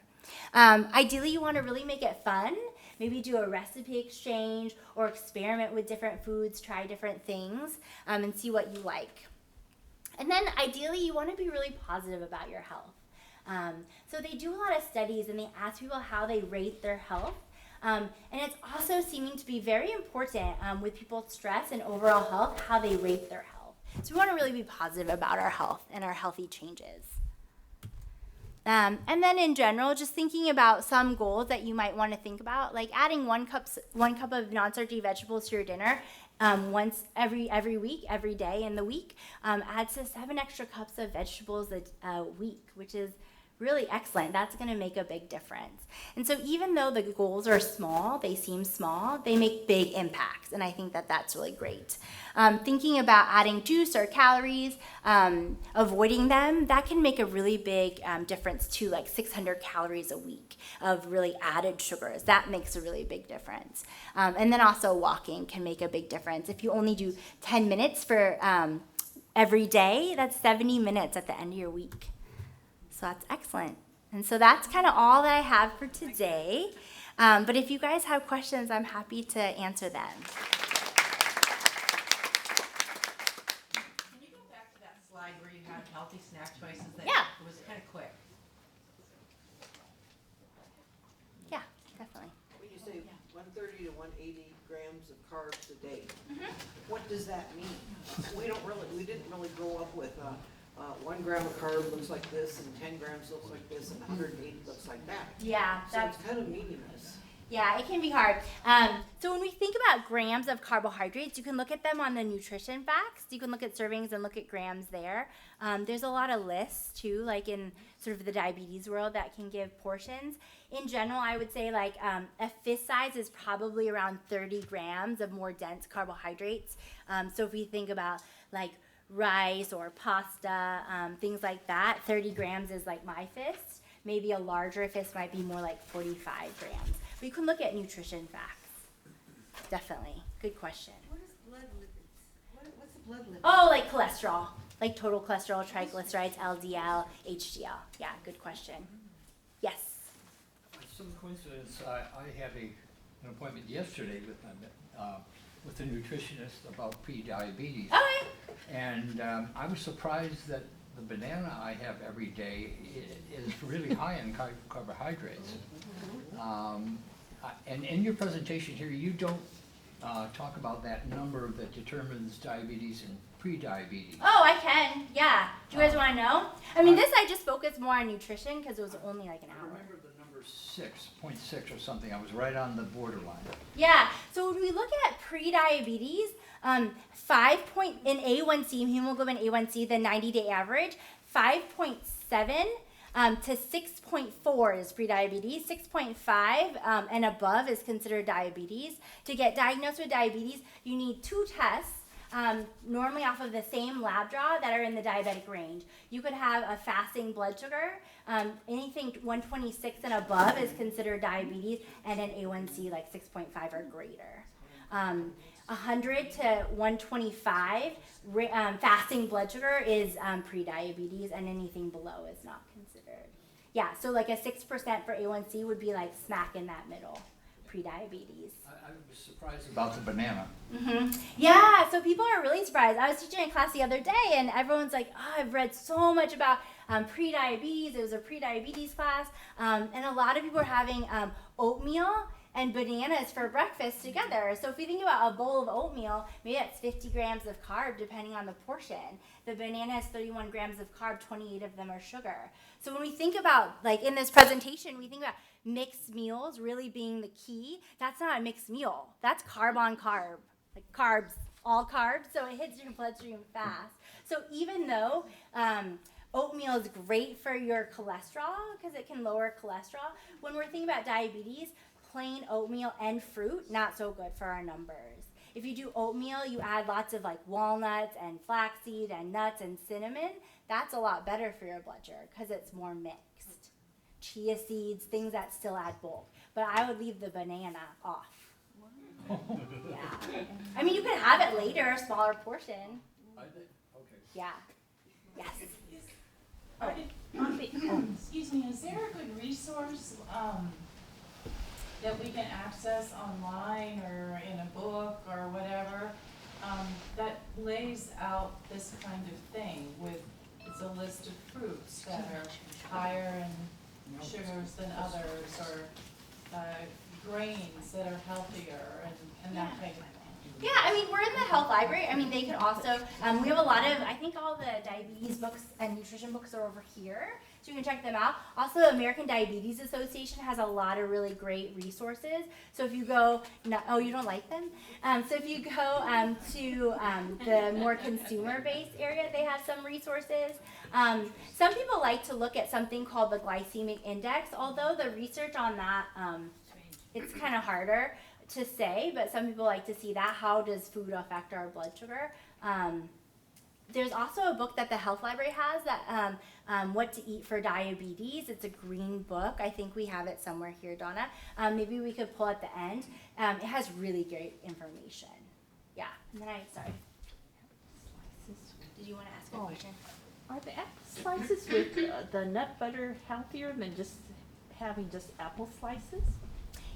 Ideally, you want to really make it fun. Maybe do a recipe exchange or experiment with different foods, try different things, and see what you like. And then ideally, you want to be really positive about your health. So they do a lot of studies and they ask people how they rate their health. And it's also seeming to be very important with people's stress and overall health, how they rate their health. So we want to really be positive about our health and our healthy changes. And then in general, just thinking about some goals that you might want to think about, like adding one cup of non-starchy vegetables to your dinner once every week, every day in the week, adds to 7 extra cups of vegetables a week, which is really excellent. That's going to make a big difference. And so even though the goals are small, they seem small, they make big impacts. And I think that that's really great. Thinking about adding juice or calories, avoiding them, that can make a really big difference too, like 600 calories a week of really added sugars. That makes a really big difference. And then also walking can make a big difference. If you only do 10 minutes for every day, that's 70 minutes at the end of your week. So that's excellent. And so that's kind of all that I have for today. But if you guys have questions, I'm happy to answer them. Can you go back to that slide where you had healthy snack choices? Yeah. It was kind of quick. Yeah, definitely. When you say 130 to 180 grams of carbs a day, Mm-hmm. what does that mean? We didn't really grow up with 1 gram of carb looks like this, and 10 grams looks like this, and 180 looks like that. Yeah, So it's kind of meaningless. Yeah, it can be hard. So when we think about grams of carbohydrates, you can look at them on the nutrition facts. You can look at servings and look at grams there. There's a lot of lists too, like in sort of the diabetes world, that can give portions. In general, I would say like a fist size is probably around 30 grams of more dense carbohydrates. So if we think about like rice or pasta, things like that, 30 grams is like my fist. Maybe a larger fist might be more like 45 grams. But you can look at nutrition facts. Definitely. Good question. What is blood lipids? What's a blood lipid? Oh, like cholesterol. Like total cholesterol, triglycerides, LDL, HDL. Yeah, good question. Yes. Some coincidence, I had an appointment yesterday with a nutritionist about pre-diabetes. Okay. And I was surprised that the banana I have every day is really high in carbohydrates. And in your presentation here, you don't talk about that number that determines diabetes and pre-diabetes. Oh, I can. Yeah. Do you guys want to know? I mean, this I just focused more on nutrition because it was only like an I hour. remember the number 6.6 or something. I was right on the borderline. Yeah. So when we look at pre-diabetes, 5 point in A1C, hemoglobin A1C, the 90-day average, 5.7 to 6.4 is pre-diabetes. 6.5 and above is considered diabetes. To get diagnosed with diabetes, you need 2 tests. Normally off of the same lab draw that are in the diabetic range. You could have a fasting blood sugar. Anything 126 and above is considered diabetes, and an A1C like 6.5 or greater. 100 to 125 fasting blood sugar is pre-diabetes, and anything below is not considered. Yeah, so like a 6% for A1C would be like smack in that middle, pre-diabetes. I was surprised about the banana. Mm-hmm. Yeah, so people are really surprised. I was teaching a class the other day, and everyone's like, oh, I've read so much about pre-diabetes. It was a pre-diabetes class. And a lot of people are having oatmeal and bananas for breakfast together. So if we think about a bowl of oatmeal, maybe that's 50 grams of carb depending on the portion. The banana has 31 grams of carb, 28 of them are sugar. So when we think about, like in this presentation, we think about mixed meals really being the key. That's not a mixed meal. That's carb on carb, like carbs, all carbs, so it hits your bloodstream fast. So even though oatmeal is great for your cholesterol because it can lower cholesterol, when we're thinking about diabetes, plain oatmeal and fruit, not so good for our numbers. If you do oatmeal, you add lots of like walnuts and flaxseed and nuts and cinnamon, that's a lot better for your blood sugar because it's more mixed. Chia seeds, things that still add bulk. But I would leave the banana off. Yeah. I mean, you can have it later, a smaller portion. Okay. Yeah. Yes. Excuse me, is there a good resource that we can access online or in a book or whatever that lays out this kind of thing with, it's a list of fruits that are higher in sugars than others, or grains that are healthier and that type of thing? Yeah, I mean, we're in the health library. I mean, they could also, we have a lot of, I think all the diabetes books and nutrition books are over here, so you can check them out. Also, the American Diabetes Association has a lot of really great resources. So if you go, no, oh, you don't like them? So if you go to the more consumer-based area, they have some resources. Some people like to look at something called the glycemic index, although the research on that, it's kind of harder to say, but some people like to see that. How does food affect our blood sugar? There's also a book that the health library has that What to Eat for Diabetes. It's a green book. I think we have it somewhere here, Donna. Maybe we could pull at the end. It has really great information. Yeah, and then sorry. Did you want to ask a question? Are the apple slices with the nut butter healthier than just having just apple slices?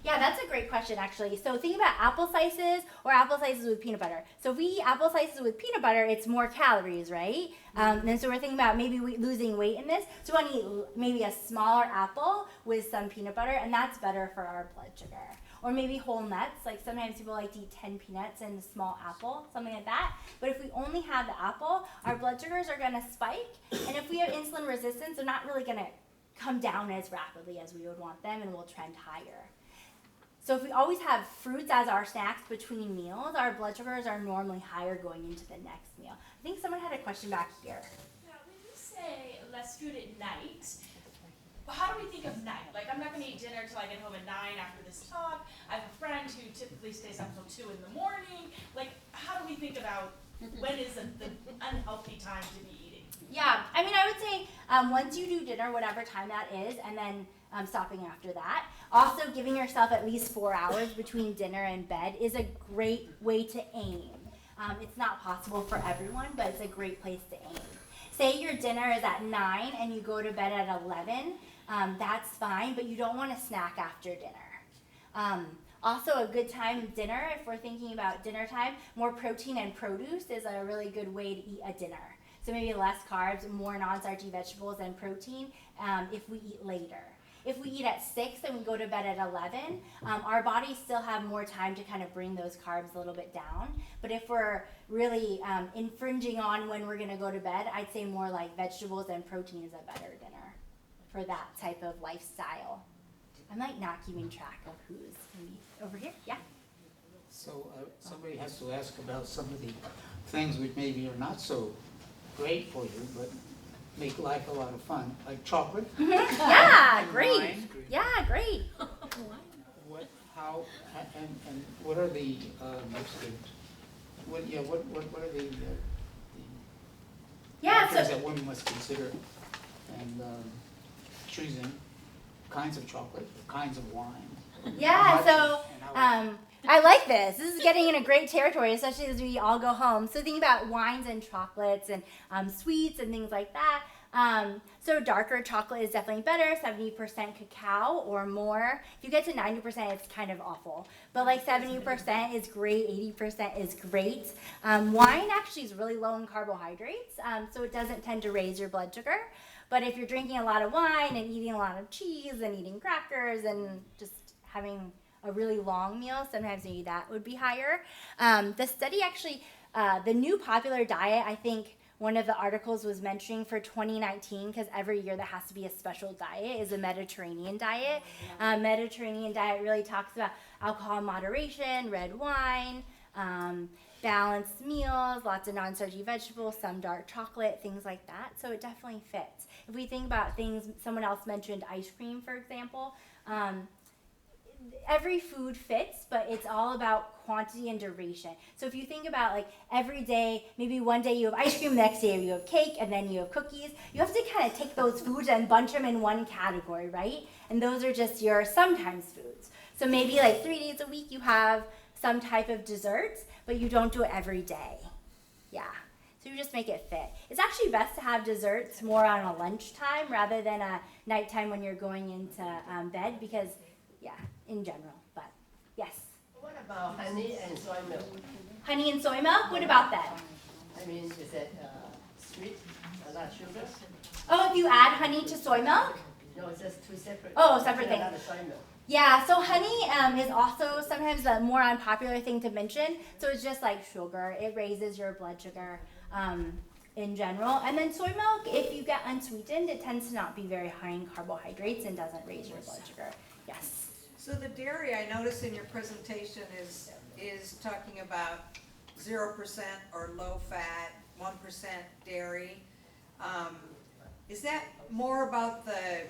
Yeah, that's a great question, actually. So think about apple slices or apple slices with peanut butter. So if we eat apple slices with peanut butter, it's more calories, right? And so we're thinking about maybe losing weight in this. So we want to eat maybe a smaller apple with some peanut butter, and that's better for our blood sugar. Or maybe whole nuts. Like sometimes people like to eat 10 peanuts and a small apple, something like that. But if we only have the apple, our blood sugars are going to spike. And if we have insulin resistance, they're not really going to come down as rapidly as we would want them, and will trend higher. So if we always have fruits as our snacks between meals, our blood sugars are normally higher going into the next meal. I think someone had a question back here. Yeah, when you say less food at night, how do we think of night? Like, I'm not going to eat dinner until I get home at 9 after this talk. I have a friend who typically stays up until 2 in the morning. Like, how do we think about when is the unhealthy time to be eating? Yeah, I mean, I would say once you do dinner, whatever time that is, and then stopping after that. Also, giving yourself at least 4 hours between dinner and bed is a great way to aim. It's not possible for everyone, but it's a great place to aim. Say your dinner is at 9 and you go to bed at 11, that's fine, but you don't want to snack after dinner. Also, a good time dinner, if we're thinking about dinner time, more protein and produce is a really good way to eat a dinner. So maybe less carbs, more non-starchy vegetables and protein if we eat later. If we eat at 6 and we go to bed at 11, our bodies still have more time to kind of bring those carbs a little bit down. But if we're really infringing on when we're going to go to bed, I'd say more like vegetables and protein is a better dinner for that type of lifestyle. I'm like not keeping track of who's maybe over here. Yeah. So somebody has to ask about some of the things which maybe are not so great for you, but make life a lot of fun, like chocolate. Yeah, great. Yeah, great. What, how, and what are the what are the factors that one must consider and choosing kinds of chocolate, kinds of wine? Yeah, so I like this. This is getting in a great territory, especially as we all go home. So think about wines and chocolates and sweets and things like that. So darker chocolate is definitely better, 70% cacao or more. If you get to 90%, it's kind of awful. But like 70% is great, 80% is great. Wine actually is really low in carbohydrates, so it doesn't tend to raise your blood sugar. But if you're drinking a lot of wine and eating a lot of cheese and eating crackers and just having a really long meal, sometimes maybe that would be higher. The study actually, the new popular diet, I think one of the articles was mentioning for 2019, because every year there has to be a special diet, is a Mediterranean diet. Mediterranean diet really talks about alcohol moderation, red wine, balanced meals, lots of non-starchy vegetables, some dark chocolate, things like that. So it definitely fits. If we think about things, someone else mentioned ice cream, for example. Every food fits, but it's all about quantity and duration. So if you think about like every day, maybe one day you have ice cream, the next day you have cake, and then you have cookies. You have to kind of take those foods and bunch them in one category, right? And those are just your sometimes foods. So maybe like 3 days a week you have some type of desserts, but you don't do it every day. Yeah. So you just make it fit. It's actually best to have desserts more on a lunchtime rather than a nighttime when you're going into bed because, yeah, in general. But, yes. What about honey and soy milk? Honey and soy milk? What about that? I mean, is it sweet, a lot of sugar? Oh, if you add honey to soy milk? No, it's just two separate. Oh, separate A things. lot of soy milk. Yeah, so honey is also sometimes the more unpopular thing to mention. So it's just like sugar. It raises your blood sugar in general. And then soy milk, if you get unsweetened, it tends to not be very high in carbohydrates and doesn't raise your blood sugar. Yes. So the dairy I noticed in your presentation is talking about 0% or low fat, 1% dairy. Is that more about the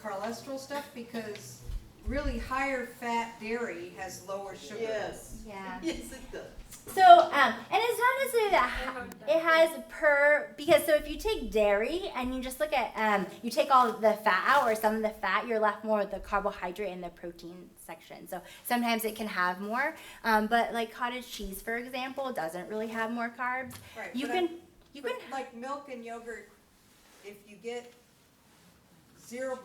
cholesterol stuff? Because really higher fat dairy has lower sugar. Yes. Yeah. Yes, it does. So, and it's not necessarily that it has because so if you take dairy and you just look at, you take all the fat out or some of the fat, you're left more with the carbohydrate and the protein section. So sometimes it can have more, but like cottage cheese, for example, doesn't really have more carbs. Right, You but can, like milk and yogurt, if you get 0%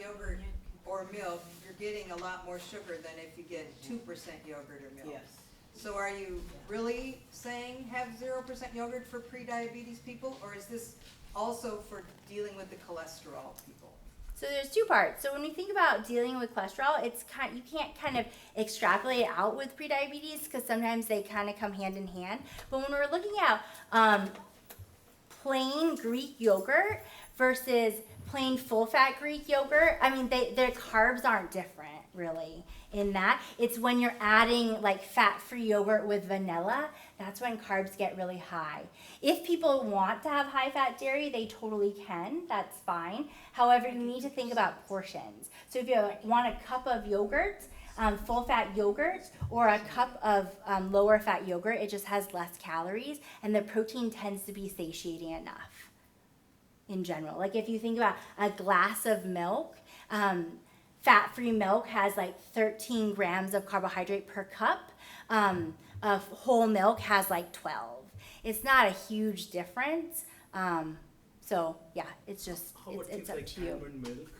yogurt or milk, you're getting a lot more sugar than if you get 2% yogurt or milk. Yes. So are you really saying have 0% yogurt for pre-diabetes people, or is this also for dealing with the cholesterol people? So there's two parts. So when we think about dealing with cholesterol, you can't kind of extrapolate it out with prediabetes because sometimes they kind of come hand in hand. But when we're looking at plain Greek yogurt versus plain full-fat Greek yogurt, I mean, their carbs aren't different really in that. It's when you're adding like fat-free yogurt with vanilla, that's when carbs get really high. If people want to have high-fat dairy, they totally can. That's fine. However, you need to think about portions. So if you want a cup of yogurt, full-fat yogurt, or a cup of lower-fat yogurt, it just has less calories, and the protein tends to be satiating enough in general. Like if you think about a glass of milk, fat-free milk has like 13 grams of carbohydrate per cup. Of whole milk has like 12. It's not a huge difference. So yeah, it's just, it's up to you. Almond milk?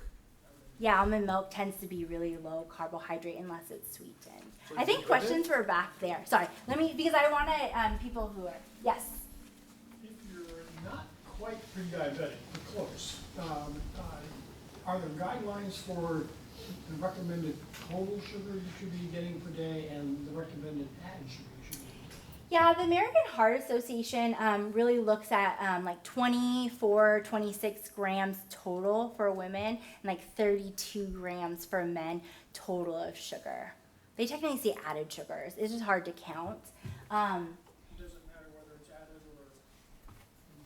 Yeah, almond milk tends to be really low carbohydrate unless it's sweetened. So I is think it questions were back there. Sorry, because I want to, people who are, yes. If you're not quite pre-diabetic, but close, are there guidelines for the recommended total sugar you should be getting per day and the recommended added sugar you should be getting? Yeah, the American Heart Association really looks at like 24, 26 grams total for women and like 32 grams for men total of sugar. They technically say added sugars. It's just hard to count. Does it matter whether it's added or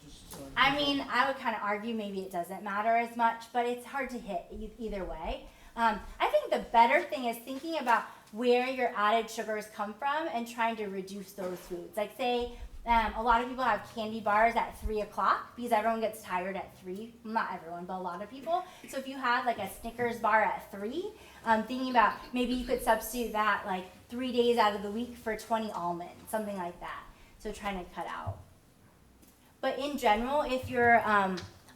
just? I mean, I would kind of argue maybe it doesn't matter as much, but it's hard to hit either way. I think the better thing is thinking about where your added sugars come from and trying to reduce those foods. Like say, a lot of people have candy bars at 3 o'clock because everyone gets tired at 3. Well, not everyone, but a lot of people. So if you had like a Snickers bar at 3, thinking about maybe you could substitute that like 3 days out of the week for 20 almonds, something like that. So trying to cut out. But in general, if you're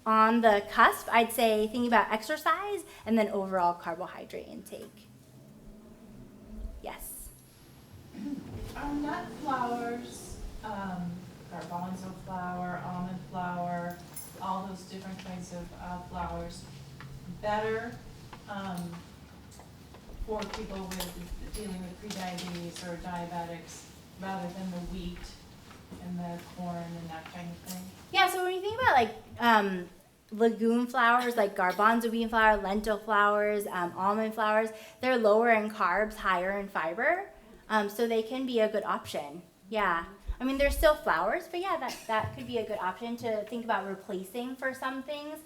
on the cusp, I'd say thinking about exercise and then overall carbohydrate intake. Yes. Are nut flours, garbanzo flour, almond flour, all those different kinds of flours better for people with dealing with prediabetes or diabetics rather than the wheat and the corn and that kind of thing? Yeah, so when you think about like legume flours like garbanzo bean flour, lentil flours, almond flours, they're lower in carbs, higher in fiber, so they can be a good option. Yeah, I mean they're still flours, but yeah, that could be a good option to think about replacing for some things.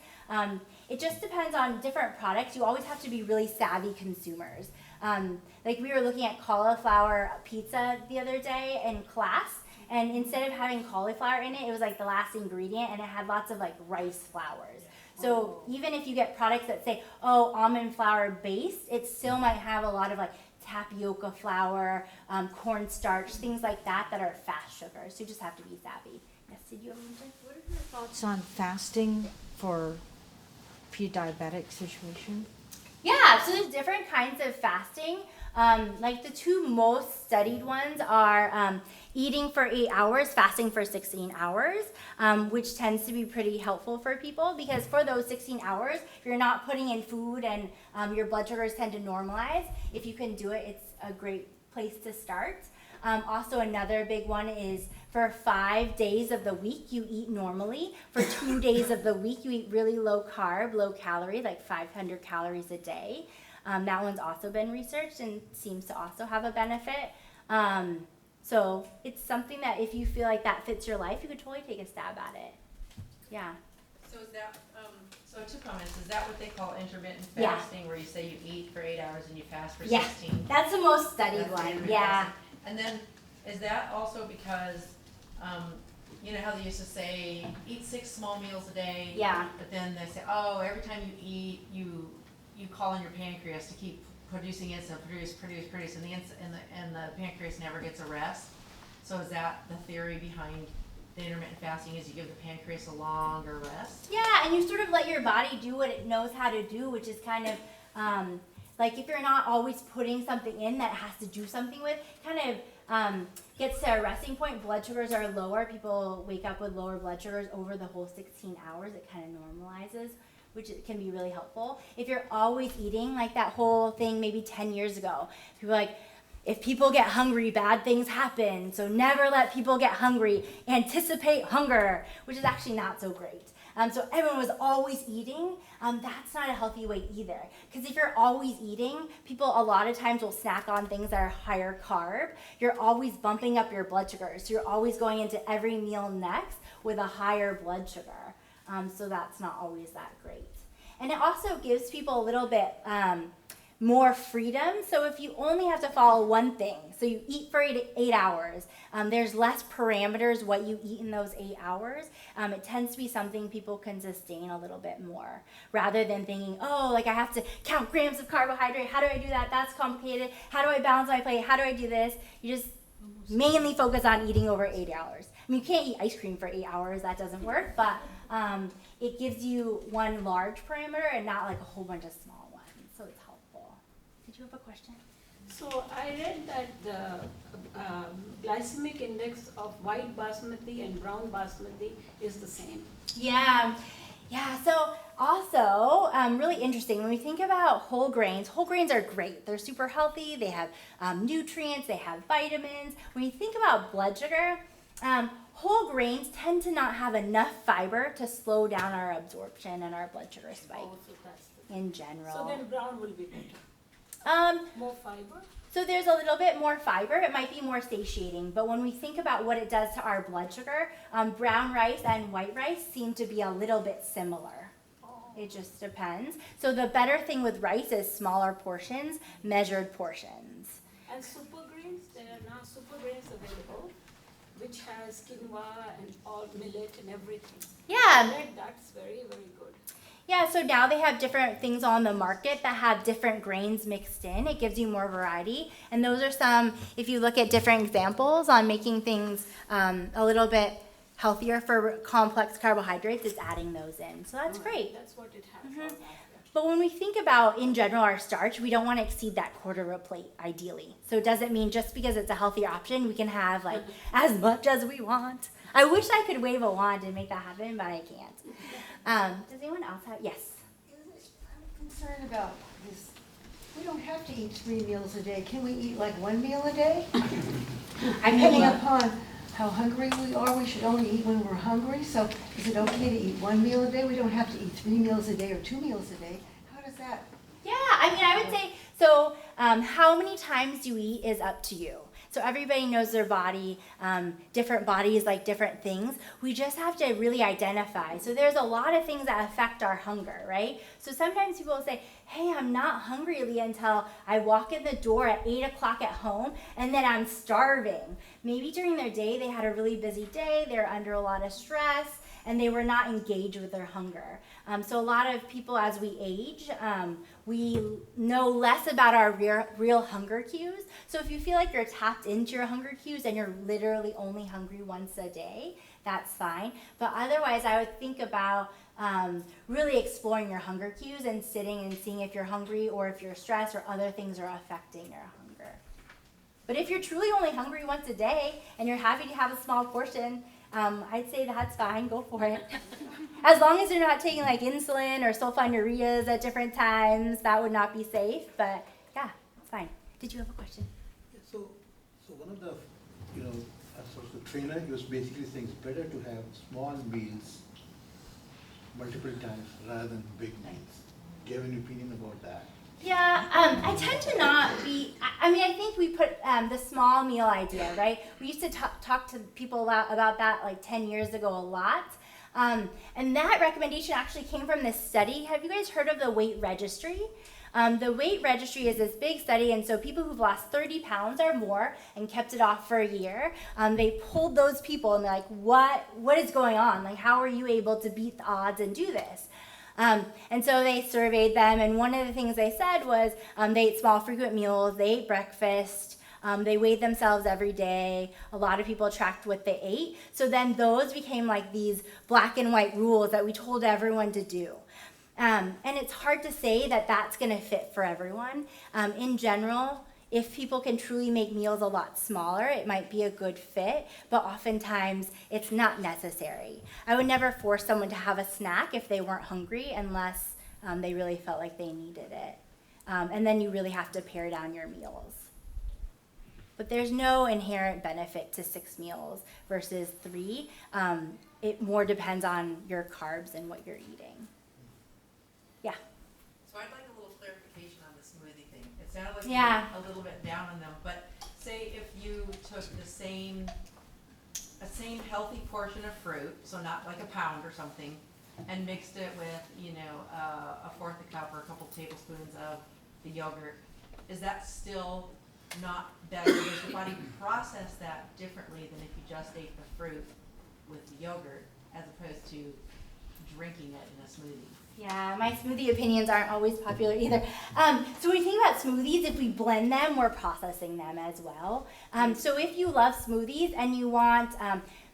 It just depends on different products. You always have to be really savvy consumers. Like we were looking at cauliflower pizza the other day in class, and instead of having cauliflower in it, it was like the last ingredient, and it had lots of like rice flours. So even if you get products that say, oh, almond flour based, it still might have a lot of like tapioca flour, cornstarch, things like that are fast sugars. So you just have to be savvy. Yes, did you have anything? What are your thoughts on fasting for pre-diabetic situation? Yeah, so there's different kinds of fasting. Like the two most studied ones are eating for 8 hours, fasting for 16 hours, which tends to be pretty helpful for people because for those 16 hours, you're not putting in food and your blood sugars tend to normalize. If you can do it, it's a great place to start. Also, another big one is for 5 days of the week, you eat normally. For 2 days of the week, you eat really low carb, low calorie, like 500 calories a day. That one's also been researched and seems to also have a benefit. So it's something that if you feel like that fits your life, you could totally take a stab at it. Yeah. So is that, so 2 comments, is that what they call intermittent Yeah. fasting, where you say you eat for 8 hours and you fast for Yeah. 16? That's the most studied That's the one. intermittent Yeah. fasting. And then, is that also because, you know how they used to say, eat 6 small meals a day? Yeah. But then they say, oh, every time you eat, you call on your pancreas to keep producing insulin, produce, and the pancreas never gets a rest. So is that the theory behind the intermittent fasting, is you give the pancreas a longer rest? Yeah, and you sort of let your body do what it knows how to do, which is kind of like if you're not always putting something in that it has to do something with, kind of gets to a resting point. Blood sugars are lower. People wake up with lower blood sugars over the whole 16 hours. It kind of normalizes, which can be really helpful. If you're always eating, like that whole thing maybe 10 years ago, people were like, if people get hungry, bad things happen. So never let people get hungry. Anticipate hunger, which is actually not so great. So everyone was always eating. That's not a healthy way either. Because if you're always eating, people a lot of times will snack on things that are higher carb. You're always bumping up your blood sugar. So you're always going into every meal next with a higher blood sugar. So that's not always that great. And it also gives people a little bit more freedom. So if you only have to follow one thing, so you eat for 8 hours, there's less parameters what you eat in those 8 hours. It tends to be something people can sustain a little bit more rather than thinking, oh, like I have to count grams of carbohydrate. How do I do that? That's complicated. How do I balance my plate? How do I do this? You just mainly focus on eating over 8 hours. I mean, you can't eat ice cream for 8 hours. That doesn't work, but it gives you one large parameter and not like a whole bunch of small ones. So it's helpful. Did you have a question? So I read that the glycemic index of white basmati and brown basmati is the same. Yeah. So also, really interesting, when we think about whole grains are great. They're super healthy. They have nutrients. They have vitamins. When you think about blood sugar, whole grains tend to not have enough fiber to slow down our absorption and our blood sugar spike So that's in general. So then brown will be better. More fiber? So there's a little bit more fiber. It might be more satiating, but when we think about what it does to our blood sugar, brown rice and white rice seem to be a little bit similar. It just depends. So the better thing with rice is smaller portions, measured portions. And super grains, there are now super grains available, which has quinoa and all millet and everything. Yeah. I read that's very, very good. Yeah, so now they have different things on the market that have different grains mixed in. It gives you more variety. And those are some, if you look at different examples on making things a little bit healthier for complex carbohydrates, it's adding those in. So that's great. That's what it has. But when we think about, in general, our starch, we don't want to exceed that quarter of a plate, ideally. So it doesn't mean just because it's a healthier option, we can have like as much as we want. I wish I could wave a wand and make that happen, but I can't. Does anyone else have? Yes. I'm concerned about this. We don't have to eat 3 meals a day. Can we eat like 1 meal a day? Depending upon how hungry we are, we should only eat when we're hungry. So is it okay to eat 1 meal a day? We don't have to eat 3 meals a day or 2 meals a day. How does that? Yeah, I mean, I would say, so how many times you eat is up to you. So everybody knows their body, different bodies like different things. We just have to really identify. So there's a lot of things that affect our hunger, right? So sometimes people will say, hey, I'm not hungry, Leah, until I walk in the door at 8 o'clock at home, and then I'm starving. Maybe during their day, they had a really busy day, they're under a lot of stress, and they were not engaged with their hunger. So a lot of people, as we age, we know less about our real hunger cues. So if you feel like you're tapped into your hunger cues and you're literally only hungry once a day, that's fine. But otherwise, I would think about really exploring your hunger cues and sitting and seeing if you're hungry or if you're stressed or other things are affecting your hunger. But if you're truly only hungry once a day and you're happy to have a small portion, I'd say that's fine, go for it. As long as you're not taking like insulin or sulfonylureas at different times, that would not be safe, but yeah, it's fine. Did you have a question? Yeah, so one of the, as a trainer, he was basically saying it's better to have small meals multiple times rather than big meals. Do you have any opinion about that? Yeah, I tend to not be, I think we put the small meal idea, right? We used to talk to people about that like 10 years ago a lot. And that recommendation actually came from this study. Have you guys heard of the weight registry? The weight registry is this big study, and so people who've lost 30 pounds or more and kept it off for a year, they pulled those people and they're like, what is going on? Like, how are you able to beat the odds and do this? And so they surveyed them, and one of the things they said was they ate small, frequent meals, they ate breakfast, they weighed themselves every day. A lot of people tracked what they ate. So then those became like these black and white rules that we told everyone to do. And it's hard to say that that's going to fit for everyone. In general, if people can truly make meals a lot smaller, it might be a good fit, but oftentimes it's not necessary. I would never force someone to have a snack if they weren't hungry unless they really felt like they needed it. And then you really have to pare down your meals. But there's no inherent benefit to 6 meals versus 3. It more depends on your carbs and what you're eating. Yeah. So I'd like a little clarification on the smoothie thing. It sounded like Yeah. you were a little bit down on them, but say if you took a same healthy portion of fruit, so not like a pound or something, and mixed it with, a fourth a cup or a couple tablespoons of the yogurt, is that still not better? Does the body process that differently than if you just ate the fruit with the yogurt as opposed to drinking it in a smoothie? Yeah, my smoothie opinions aren't always popular either. So when you think about smoothies, if we blend them, we're processing them as well. So if you love smoothies and you want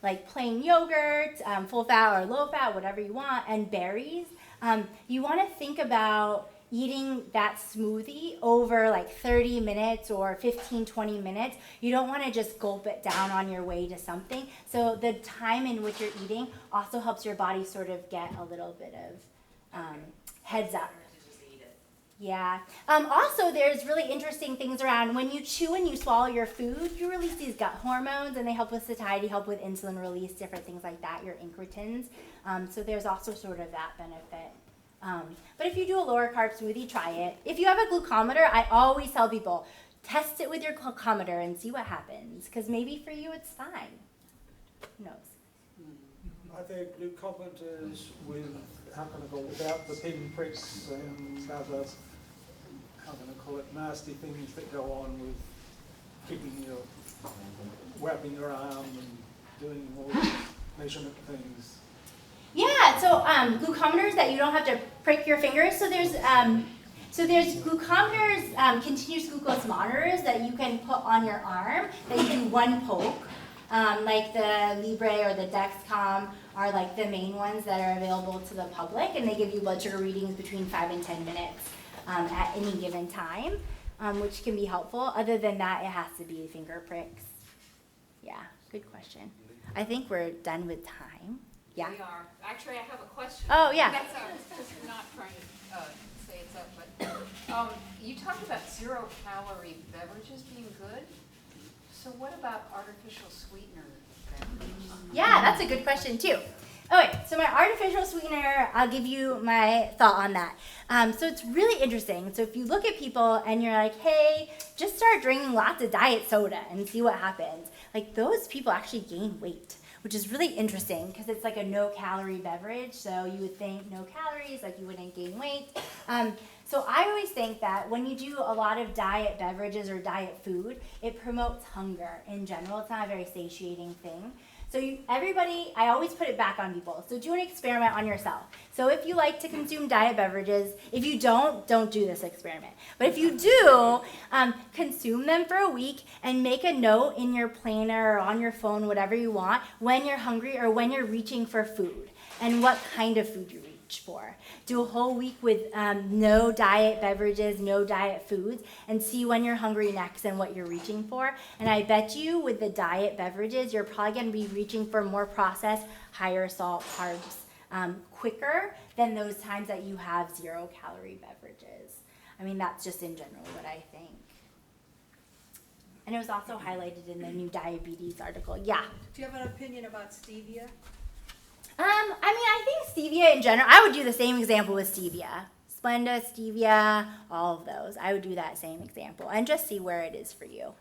like plain yogurt, full fat or low fat, whatever you want, and berries, you want to think about eating that smoothie over like 30 minutes or 15, 20 minutes. You don't want to just gulp it down on your way to something. So the time in which you're eating also helps your body sort of get a little bit of heads up. Yeah. Also, there's really interesting things around when you chew and you swallow your food, you release these gut hormones, and they help with satiety, help with insulin release, different things like that, your incretins. So there's also sort of that benefit. But if you do a lower carb smoothie, try it. If you have a glucometer, I always tell people, test it with your glucometer and see what happens, because maybe for you it's fine. Who knows? I think glucometers with, how can I call it, without the pinpricks and other, how can I call it, nasty things that go on with keeping your, wrapping your arm and doing all the measurement things. Yeah, so glucometers that you don't have to prick your fingers. So there's glucometers, continuous glucose monitors that you can put on your arm that you do one poke. Like the Libre or the Dexcom are like the main ones that are available to the public, and they give you blood sugar readings between 5 and 10 minutes at any given time, which can be helpful. Other than that, it has to be finger pricks. Yeah, good question. I think we're done with time. Yeah. We are. Actually, I have a question. Oh, yeah. That's just not trying to say it's up, but you talked about 0-calorie beverages being good. So what about artificial sweetener beverages? Yeah, that's a good question too. Okay, so my artificial sweetener, I'll give you my thought on that. So it's really interesting. So if you look at people and you're like, hey, just start drinking lots of diet soda and see what happens. Like those people actually gain weight, which is really interesting because it's like a no-calorie beverage. So you would think no calories, like you wouldn't gain weight. So I always think that when you do a lot of diet beverages or diet food, it promotes hunger in general. It's not a very satiating thing. So everybody, I always put it back on people. So do an experiment on yourself. So if you like to consume diet beverages, if you don't do this experiment. But if you do, consume them for a week and make a note in your planner or on your phone, whatever you want, when you're hungry or when you're reaching for food and what kind of food you eat. reach for. Do a whole week with no diet beverages, no diet foods, and see when you're hungry next and what you're reaching for. And I bet you with the diet beverages, you're probably going to be reaching for more processed, higher salt carbs quicker than those times that you have 0-calorie beverages. I mean, that's just in general what I think. And it was also highlighted in the new diabetes article. Yeah. Do you have an opinion about stevia? I think stevia in general, I would do the same example with stevia. Splenda, stevia, all of those. I would do that same example and just see where it is for you.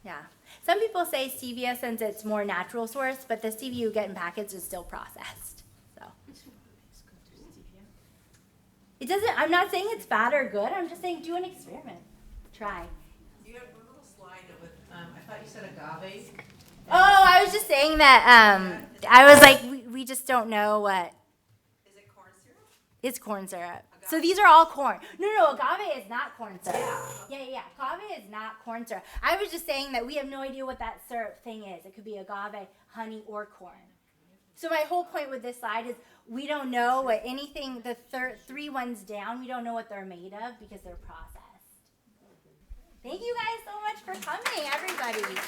Yeah. Some people say stevia since it's more natural source, but the stevia you get in packets is still processed. So it doesn't, I'm not saying it's bad or good. I'm just saying do an experiment. Try. You have a little slide with, I thought you said agave. Oh, I was just saying that, I was like, we just don't know what. Is it corn syrup? It's corn syrup. So these are all corn. No, agave is not corn syrup. Yeah. Agave is not corn syrup. I was just saying that we have no idea what that syrup thing is. It could be agave, honey, or corn. So my whole point with this slide is we don't know what anything, the three ones down, we don't know what they're made of because they're processed. Thank you guys so much for coming, everybody.